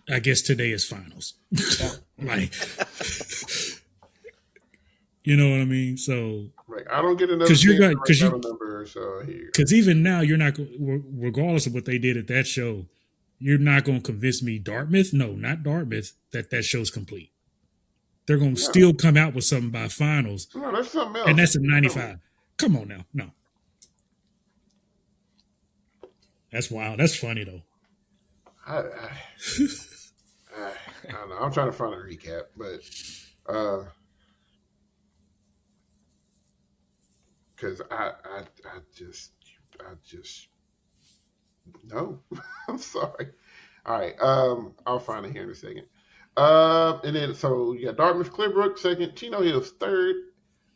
I guess today is finals. You know what I mean? So I don't get another number. So here, because even now you're not, regardless of what they did at that show, You're not going to convince me Dartmouth? No, not Dartmouth. That show's complete. They're going to No, still come out with something by finals, no, there's something and else. that's a 95. Come on now, no. That's wild. That's funny though. I don't know. I'm trying to find a recap, but because I just no. I'm sorry. All right. I'll find it here in a second. And then so you got Dartmouth, Clearbrook second, Chino Hills third,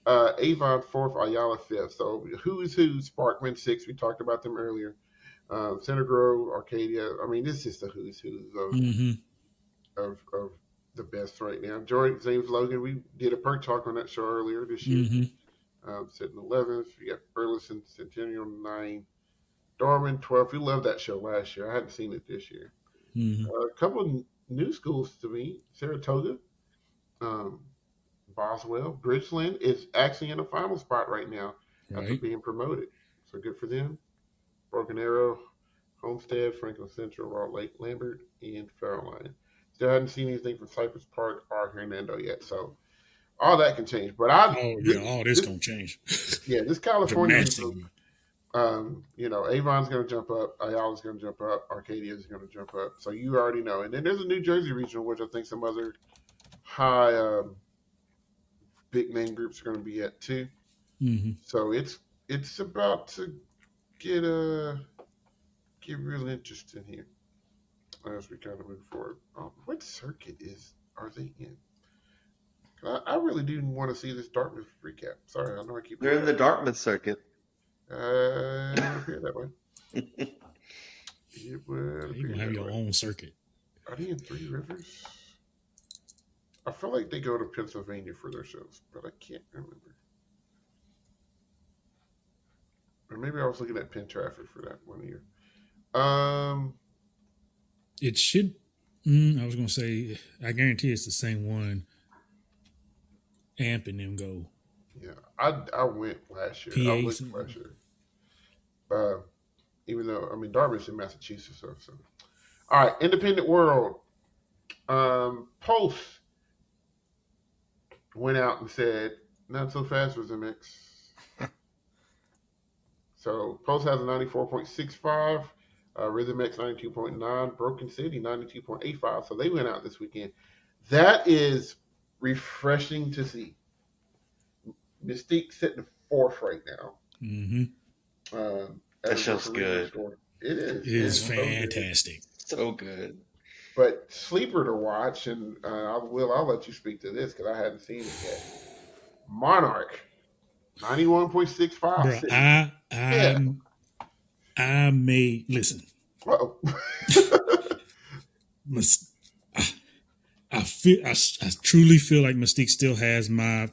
Avon fourth, Ayala fifth. So who's who? Sparkman sixth. We talked about them earlier. Center Grove, Arcadia. I mean, this is the who's who Mm-hmm. of the best right now. Jordan James Logan. We did a perk talk on that show earlier this year. Mm-hmm. Sitting 11th. You got Burleson Centennial 9. Darwin 12th. We loved that show last year. I hadn't seen it this year. Mm-hmm. A couple of new schools to me. Saratoga, um, Boswell, Bridgeland is actually in a final spot right now after Right. being promoted. So good for them. Broken Arrow, Homestead, Franklin Central, Raw Lake, Lambert, and Fairline. Still hadn't seen anything from Cypress Park or Hernando yet. So all that can change. But Oh yeah, all this gonna change. this California Dramatically. group, Avon's going to jump up, Ayala's going to jump up, Arcadia's going to jump up. So you already know. And then there's a New Jersey regional, which I think some other high big name groups are going to be at too. Mm-hmm. So it's about to get real interesting here as we kind of move forward. What circuit are they in? I really do want to see this Dartmouth recap. Sorry, I know I keep. They're in the Dartmouth circuit. It would appear that way. It would You appear gonna have that your way. own circuit. Are they in Three Rivers? I feel like they go to Pennsylvania for their shows, but I can't remember. Or maybe I was looking at Penn Trafford for that one year. It should. I was gonna say. I guarantee it's the same one. Amp and them go. Yeah, I went last year. I PAs. went last year. Even though Dartmouth's in Massachusetts, so. All right, Independent World. Pulse went out and said, "Not so fast with the mix." So Pulse has a 94.65, Rhythm X 92.9, Broken City 92.85. So they went out this weekend. That is refreshing to see. Mystique sitting fourth right now. Mm-hmm. That show's good. It is. It is fantastic. So good. But sleeper to watch, and I'll let you speak to this because I hadn't seen it yet. Monarch, 91.65. Bro, I may listen. Uh-oh. I truly feel like Mystique still has my.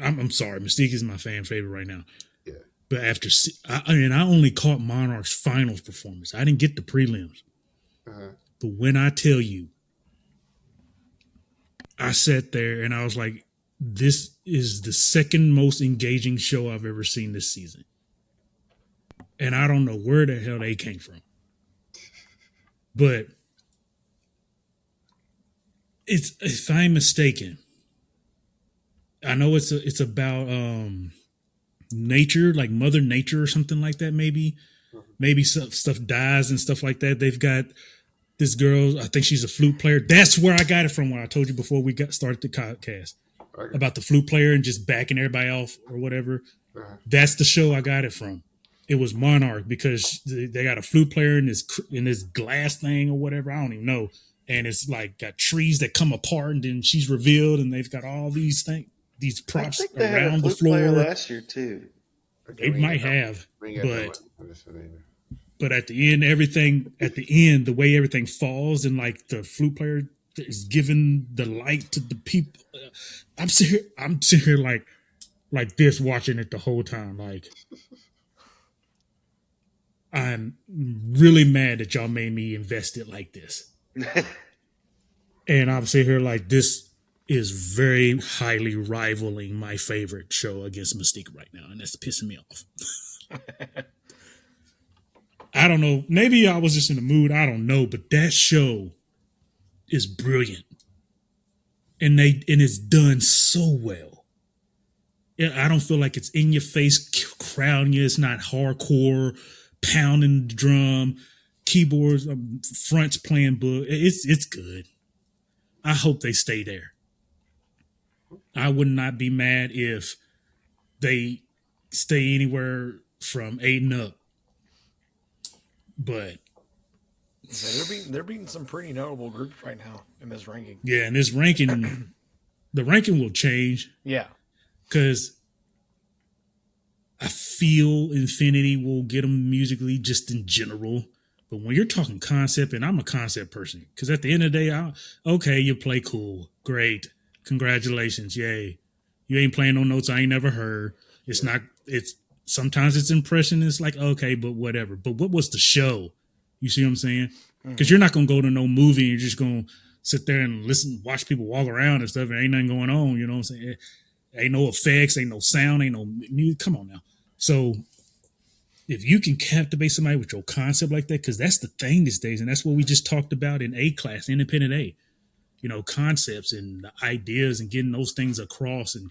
I'm sorry, Mystique is my fan favorite right now. Yeah. But I only caught Monarch's finals performance. I didn't get the prelims. Uh-huh. But when I tell you, I sat there and I was like, this is the second most engaging show I've ever seen this season. And I don't know where the hell they came from. But if I'm mistaken, I know it's about nature, like Mother Nature or something like that, maybe. Maybe stuff dies and stuff like that. They've got this girl, I think she's a flute player. That's where I got it from when I told you before we got started the podcast. Okay. About the flute player and just backing everybody off or whatever. Uh-huh. That's the show I got it from. It was Monarch because they got a flute player in this glass thing or whatever. I don't even know. And it's like got trees that come apart and then she's revealed and they've got all these things, these props I think they had a around the flute player floor. last year too. They might have, but at the end, the way everything falls and like the flute player is giving the light to the people. I'm sitting here like this watching it the whole time. Like I'm really mad that y'all made me invest it like this. And I'm sitting here like this is very highly rivaling my favorite show against Mystique right now, and that's pissing me off. I don't know. Maybe I was just in the mood. I don't know. But that show is brilliant, and it's done so well. I don't feel like it's in your face, crowding you. It's not hardcore, pounding the drum, keyboards, fronts playing book. It's good. I hope they stay there. I would not be mad if they stay anywhere from 8 and up. But So they're beating some pretty notable groups right now in this ranking. yeah, and this ranking, the ranking will change Yeah. because I feel Infinity will get them musically just in general. But when you're talking concept, and I'm a concept person, because at the end of the day, okay, you play cool, great, congratulations, yay. You ain't playing no notes I ain't never heard. It's not. It's sometimes it's impression. It's like okay, but whatever. But what was the show? You see what I'm saying? Because you're not gonna go to no movie and you're just gonna sit there and listen, watch people walk around and stuff, and ain't nothing going on. You know what I'm saying? Ain't no effects, ain't no sound, ain't no music. Come on now. So if you can captivate somebody with your concept like that, because that's the thing these days, and that's what we just talked about in A class, independent A, concepts and the ideas and getting those things across and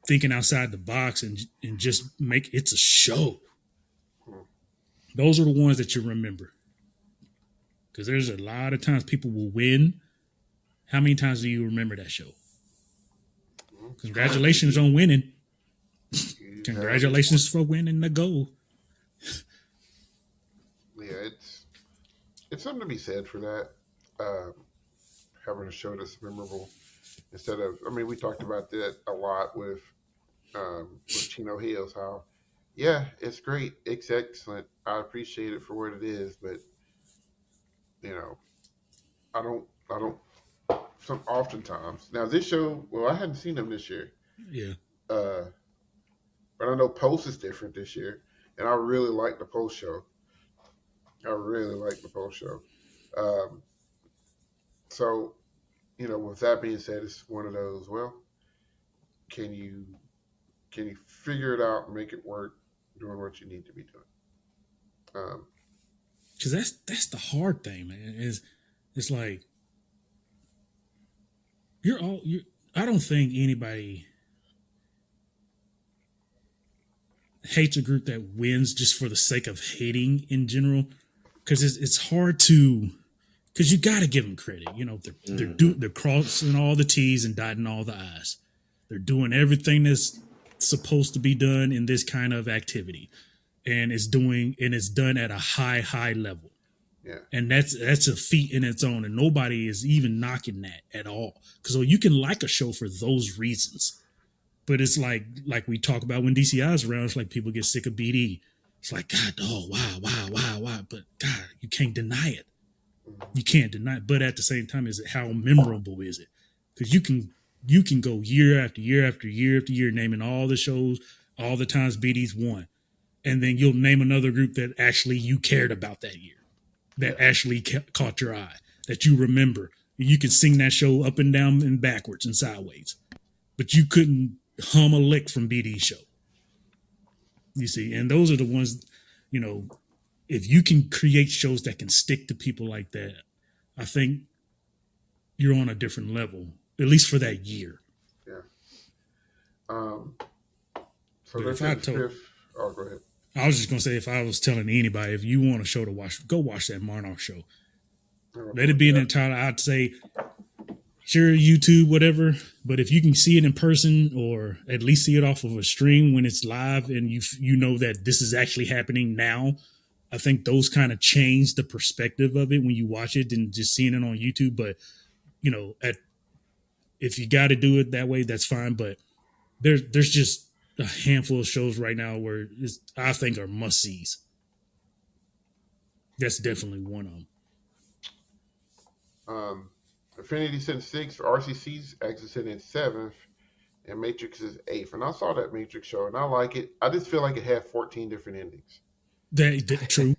thinking outside the box and just make it's a show. Those are the ones that you remember. Because there's a lot of times people will win. How many times do you remember that show? Congratulations on winning. Congratulations for winning the gold. Yeah, it's something to be said for that. Having a show that's memorable instead of, I mean, we talked about that a lot with Chino Hills. How, yeah, it's great, it's excellent. I appreciate it for what it is, but you know, I don't. Some oftentimes now this show. Well, I hadn't seen them this year. Yeah. Uh, but I know Post is different this year, and I really like the Post show. I really like the Post show. Um, so, with that being said, it's one of those. Well, can you figure it out and make it work, doing what you need to be doing? Because that's the hard thing, man. It's like you're all you. I don't think anybody hates a group that wins just for the sake of hating in general. Because it's hard to, because you got to give them credit. They're crossing all the T's and dotting all the I's. They're doing everything that's supposed to be done in this kind of activity, and it's done at a high level. Yeah. And that's a feat in its own, and nobody is even knocking that at all. Because you can like a show for those reasons, but it's like we talk about when DCI is around. It's like people get sick of BD. It's like God, oh wow, but God, you can't deny it. You can't deny it. But at the same time, is it how memorable is it? Because you can go year after year after year after year naming all the shows, all the times BD's won, and then you'll name another group that actually you cared about that year, that actually caught your eye, that you remember. You can sing that show up and down and backwards and sideways, but you couldn't hum a lick from BD's show. You see, and those are the ones, if you can create shows that can stick to people like that, I think you're on a different level, at least for that year. Yeah. So But that's if I his told- fifth. Oh, go ahead. I was just gonna say, if I was telling anybody, if you want a show to watch, go watch that Monarch show. Let it be an entire. I'd say, sure, YouTube, whatever. But if you can see it in person, or at least see it off of a stream when it's live, and you know that this is actually happening now, I think those kind of change the perspective of it when you watch it than just seeing it on YouTube. But if you got to do it that way, that's fine. But there's just a handful of shows right now where I think are must sees. That's definitely one of them. Affinity sent sixth, RCC's Exit in seventh, and Matrix is eighth. And I saw that Matrix show, and I like it. I just feel like it had 14 different endings. That true.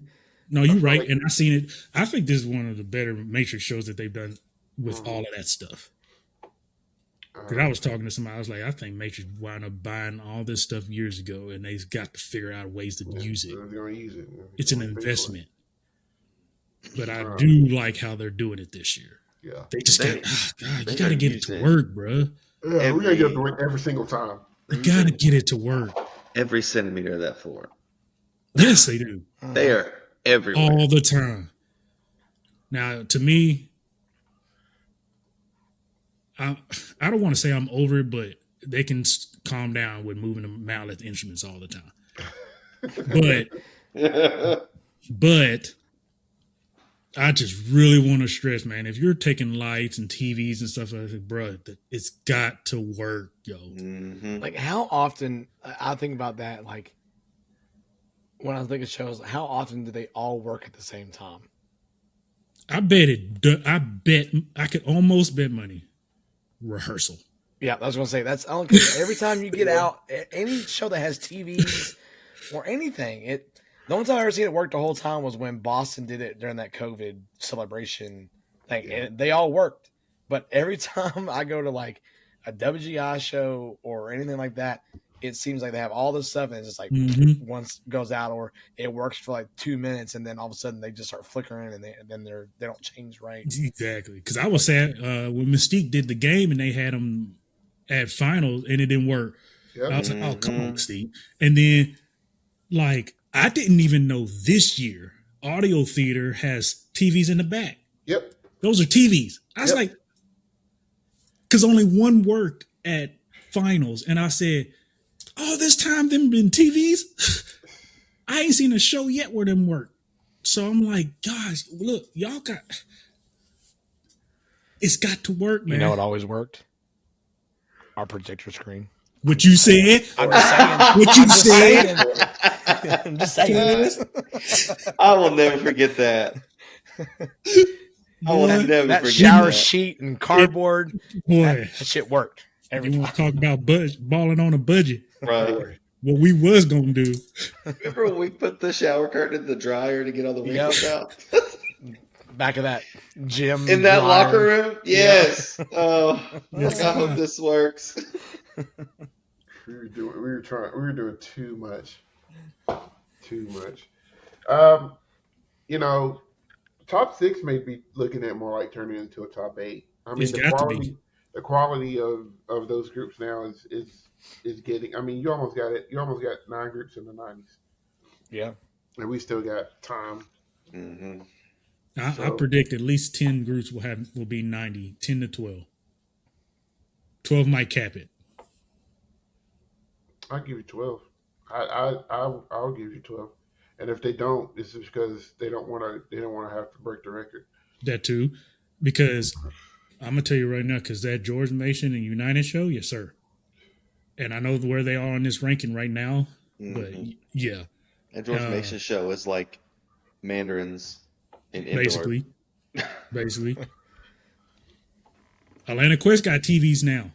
No, you're right, like- and I seen it. I think this is one of the better Matrix shows that they've done with all of that stuff. Because I was talking to somebody, I was like, I think Matrix wound up buying all this stuff years ago, and they've got to figure out ways to use it. They're going to use it. It's an investment. But I Um, do like how they're doing it this year. Yeah. They just They- God, they you got to are get it to using- work, bro. Yeah, we got to get it to work every single time. You got to get it to work. Every centimeter of that floor. Yes, they do. They are everywhere. All the time. Now, to me, I don't want to say I'm over it, but they can calm down with moving the mallet instruments all the time. But I just really want to stress, man, if you're taking lights and TVs and stuff like that, bro, it's got to work, yo. Mm-hmm. Like, how often I think about that, like, when I think of shows, how often do they all work at the same time? I could almost bet money. Rehearsal. Yeah, I was going to say, that's every time you get out, any show that has TVs or anything, the only time I ever seen it work the whole time was when Boston did it during that COVID celebration thing. Yeah. And they all worked. But every time I go to like a WGI show or anything like that, it seems like they have all this stuff and it's just like once goes out, or it works for like 2 minutes and then all of a sudden they just start flickering and then they don't change right. Exactly. Because I was sad when Mystique did the game and they had them at finals and it didn't work. Yep. I was like, oh, come on, Mystique. And then, like, I didn't even know this year Audio Theater has TVs in the back. Yep. Those are TVs. I was like, because only one worked at finals. And I said, all this time them been TVs? I ain't seen a show yet where them work. So I'm like, gosh, look, y'all it's got to work, man. You know, it always worked. Our projector screen. What you said? I'm just saying. What you said? I'm just saying. I will never forget that. I will never That forget shower that. sheet and cardboard, Boy, that shit worked. Every you time. want to talk about balling on a budget? Right. What we was gonna do? Remember when we put the shower curtain in the dryer to get all the wrinkles out? Back of that gym In that dryer. locker room? Yes. Oh, Yes, I hope this works. We were doing too much. Too much. Top 6 may be looking at more like turning into a top 8. I mean, It's got to be. the quality of those groups now is getting. I mean, you almost got it. You almost got 9 groups in the 90s, Yeah. and we still got time. Mm-hmm. I predict at least 10 groups will be 90, 10 to 12. 12 might cap it. I'll give you 12. I'll give you 12. And if they don't, it's just because they don't want to have to break the record. That too, because I'm gonna tell you right now, because that George Mason and United show, yes sir. And I know where they are on this ranking right now, but yeah, And George Mason's show is like mandarins in indoor. basically. Atlanta Quest got TVs now,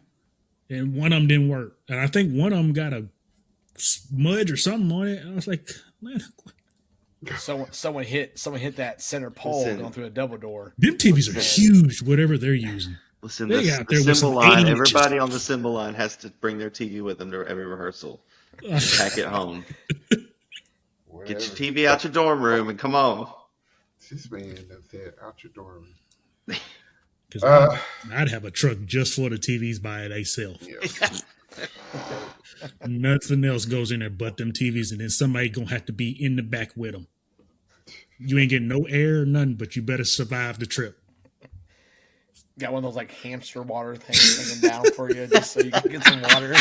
and one of them didn't work, and I think one of them got a smudge or something on it. And I was like, Atlanta Quest. Someone hit that center pole Listen. going through a double door. Them TVs are huge, whatever they're using. Listen, They the got there with symbol some line, 80 everybody inches. on the symbol line has to bring their TV with them to every rehearsal. Pack it home. Get Whatever. your TV out your dorm room and come on. This man that said out your dorm. Because I'd have a truck just for the TVs by itself. Yeah. Nothing else goes in there but them TVs, and then somebody gonna have to be in the back with them. You ain't getting no air or nothing, but you better survive the trip. Got one of those like hamster water things hanging down for you just so you can get some water.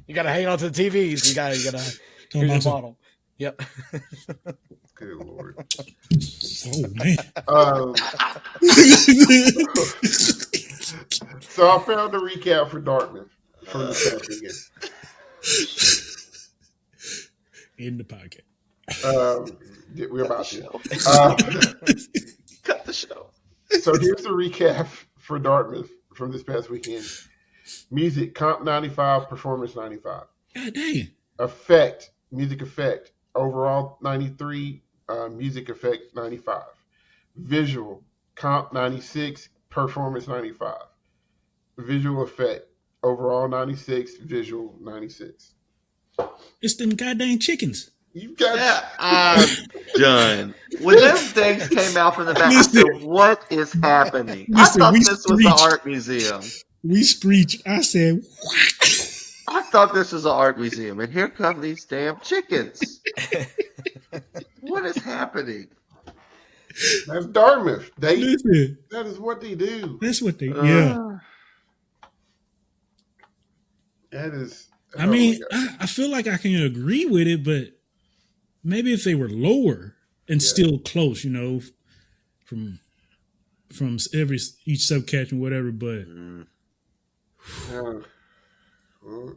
You gotta hang on to the TVs. You gotta here's your about some- bottle. Yep. Good Lord. Oh man! So I found a recap for Dartmouth from the past weekend. In the podcast. We're about to. Cut the show. So here's the recap for Dartmouth from this past weekend. Music, comp 95, performance 95. God dang! Effect, music effect, overall 93, music effect 95. Visual, comp 96, performance 95. visual effect. Overall 96, visual 96. It's them goddamn chickens. You got Yeah, I'm done. When them things came out from the back, I said, Listen, "What is happening?" I listen, thought this was an art museum. we screeched. I said, what? I thought this was an art museum, and here come these damn chickens. What is happening? that's Dartmouth. Listen, That is what they do. that's what they, yeah. Uh, That is I oh my mean, god. I feel like I can agree with it, but maybe if they were lower and Yeah. still close, from each subcatch and whatever, but mm, Uh,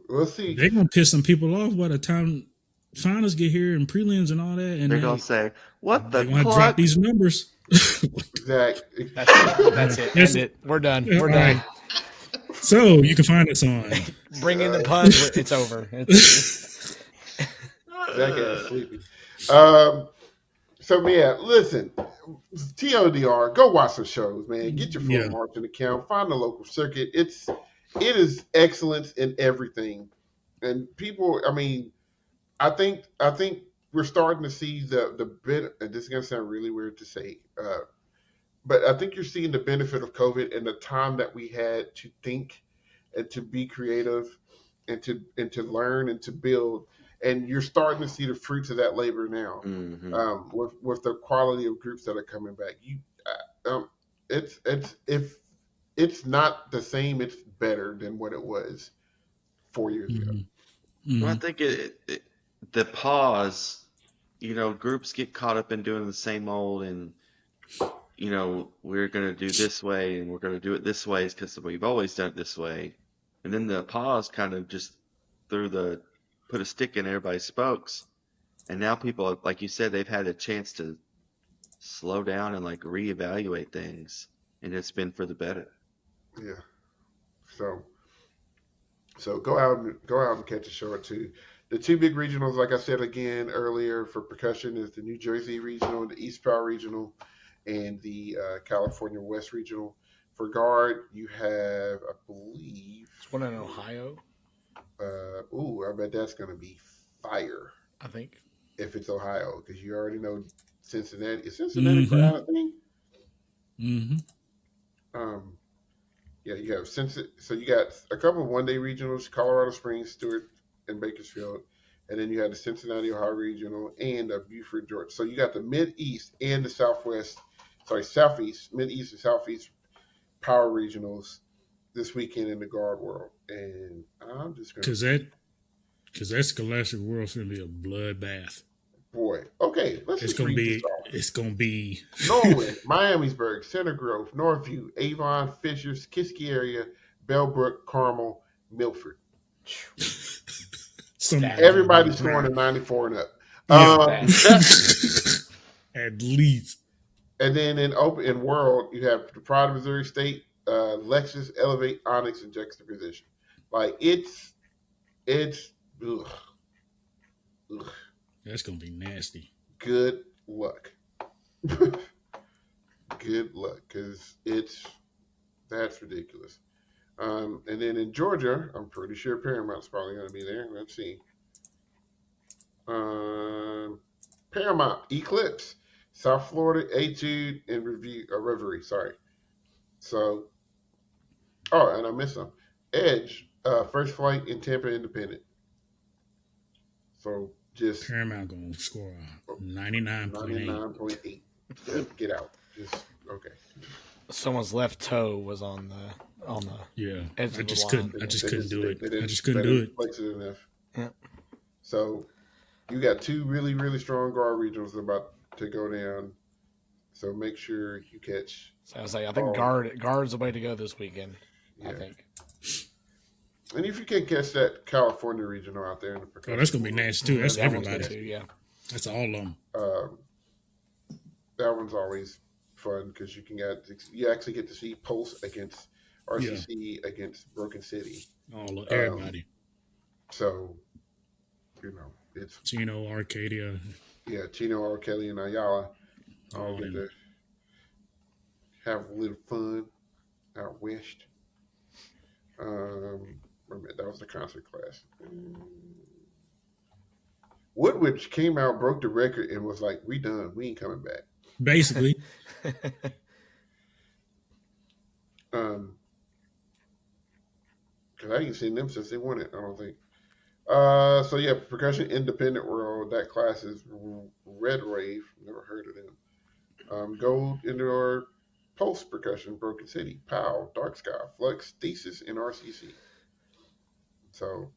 we'll see. they're gonna piss some people off by the time finals get here and prelims and all that, and they're gonna say, "What they're the gonna have to drop cluck?" these numbers. Zach. That's it. End it. We're done. We're All done. right. So you can find us on. Bring in the puns. It's over. Zach is sleepy. So yeah, listen. TLDR, go watch some shows, man. Get your full Yeah. marching account. Find the local circuit. It is excellence in everything. And people, I mean, I think we're starting to see the bit. And this is gonna sound really weird to say, but I think you're seeing the benefit of COVID and the time that we had to think and to be creative and to learn and to build. And you're starting to see the fruits of that labor now, Mm-hmm. with the quality of groups that are coming back. It's if it's not the same, it's better than what it was 4 years ago. Well, I Mhm. think the pause. Groups get caught up in doing the same old, and we're gonna do this way, and we're gonna do it this way because we've always done it this way. And then the pause kind of just put a stick in everybody's spokes. And now people, like you said, they've had a chance to slow down and like reevaluate things, and it's been for the better. Yeah. So go out and catch a show or two. The two big regionals, like I said again earlier, for percussion is the New Jersey Regional, the East Power Regional, and the California West Regional. For guard, you have, I believe, It's one in Ohio, I bet that's going to be fire I think. if it's Ohio, because you already know Cincinnati. Is Cincinnati Mhm. crowd a thing? Mhm. Um, yeah, you have so you got a couple of one day regionals: Colorado Springs, Stewart, and Bakersfield, and then you had the Cincinnati, Ohio Regional, and Buford, Georgia. So you got the Mid East and the Southeast, Mid East and Southeast Power Regionals this weekend in the guard world, and I'm just gonna see. Because that Scholastic World's gonna be a bloodbath. Boy, okay, let's It's just gonna read this be. off. It's gonna be. Norwood, Miamisburg, Center Grove, Northview, Avon, Fishers, Kiski area, Bellbrook, Carmel, Milford. Somebody's Stacked. gonna be Everybody's scoring a crying. 94 and up. Yeah. Stacked. At least. And then in world, you have the Pride of Missouri State, Lexus, Elevate, Onyx, and Juxtaposition. Like it's ugh, ugh, That's gonna be nasty. good luck. Good luck, because that's ridiculous. And then in Georgia, I'm pretty sure Paramount's probably going to be there. Let's see. Paramount, Eclipse, South Florida, Etude, and Reverie. Sorry. So, and I missed some. Edge, First Flight, and Tampa Independent. So just Paramount gonna score a 99.8. 99.8. Get out. Just okay. Someone's left toe was on the Yeah. edge I of the just line. couldn't. I just couldn't do it. They I just couldn't do it. flex it enough. Yeah. So you got two really, really strong guard regionals about to go down. So make sure you catch. So I was like, I think guard's the way to go this weekend. Yeah. I think. And if you can catch that California regional out there in the percussion, Oh, that's gonna be nasty too. That's That one's good everybody. too, yeah. That's all of them. That one's always fun because you actually get to see Pulse against RCC against Broken City. All of everybody. So it's Chino, Arcadia. Chino, R. Kelly, and Ayala all All get them. to have a little fun out west. Wait a minute, that was the concert class. Woodward came out, broke the record, and was like, "We done. We ain't coming back." Basically. Because I ain't seen them since they won it. I don't think. So yeah, percussion independent world. That class is Red Rave. Never heard of them. Gold indoor post percussion, Broken City, POW, Dark Sky, Flux, Thesis, and RCC. So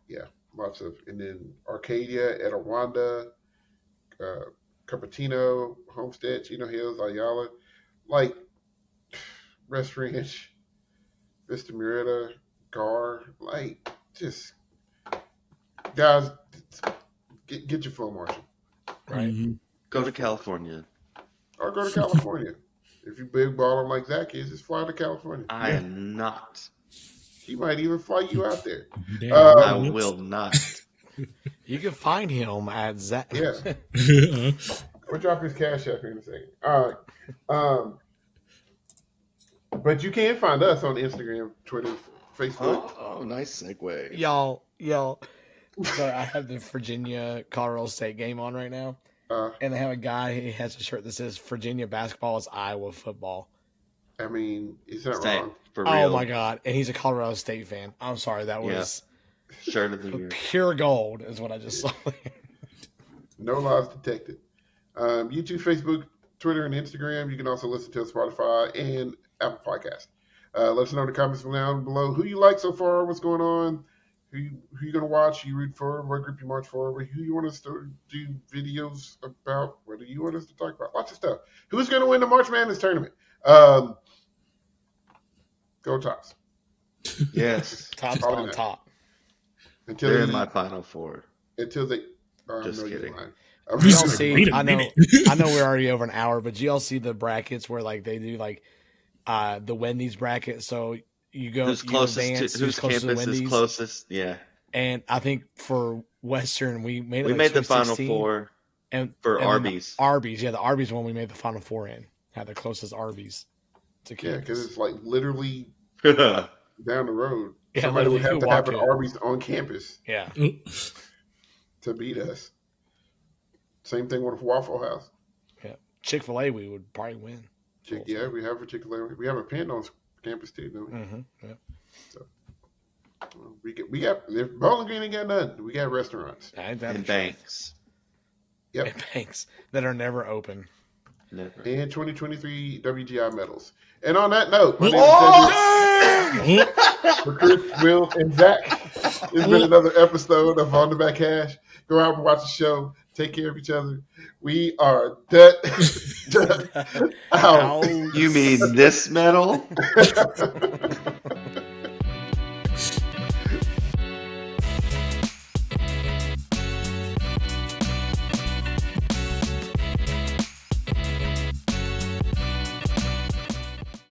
yeah, lots of, and then Arcadia, Etowanda, Cupertino, Homestead, Chino Hills, Ayala, like Rest Ranch, Vista Murrieta, Gar, like just guys, get your flow marshal. Right. Mm-hmm. Go to California. Or go to California. If you big balling like Zach is, just fly to California. I am not. He might even fly you out there. I will not. You can find him at Zach. Yeah. We'll drop his cash app here in a second. All right. But you can find us on Instagram, Twitter, Facebook. Oh, nice segue. Y'all. So I have the Virginia Colorado State game on right now. And they have a guy, he has a shirt that says Virginia basketball is Iowa football. I mean, is that Stay, wrong? for real. Oh my God. And he's a Colorado State fan. I'm sorry. That was Shirt of the year. pure gold is what I just saw. No lies detected. YouTube, Facebook, Twitter, and Instagram. You can also listen to us Spotify and Apple Podcast. Let us know in the comments down below who you like so far, what's going on, who you gonna watch, who you root for, what group you march for, who you want us to do videos about, what do you want us to talk about, lots of stuff. Who's gonna win the March Madness tournament? Go Tops. Yes. Top on top. Until They're in my Final Four. Until they. Just kidding. Y'all see, Wait a I know minute. we're already over an hour, but y'all see the brackets where like they do like the Wendy's bracket. So you go Who's you closest advance, to whose closest to campus is Wendy's. closest? Yeah. And I think for Western we made it. We like made the Sweet Final 16, Four and for and Arby's. Arby's, yeah, the Arby's one we made the Final Four in. Had the closest Arby's to Yeah, campus. because it's like literally Yeah. down the road. Yeah, Somebody would have literally, to have you an walk to it. Arby's on campus Yeah. to beat us. Same thing with Waffle House. Yeah. Chick-fil-A we would probably win. Yeah, we have a Chick-fil-A. We have a Penn on campus too, don't we? Mm-hmm. Yeah. So we got if Bowling Green ain't got nothing, we got restaurants. Ain't that And the truth? banks. Yep. And banks that are never open. Never. And 2023 WGI medals. And on that note, my name is Cedric. For Chris, Will, and Zach, it's been another episode of On the Back Hash. Go out and watch the show. Take care of each other. We are out. You mean this medal?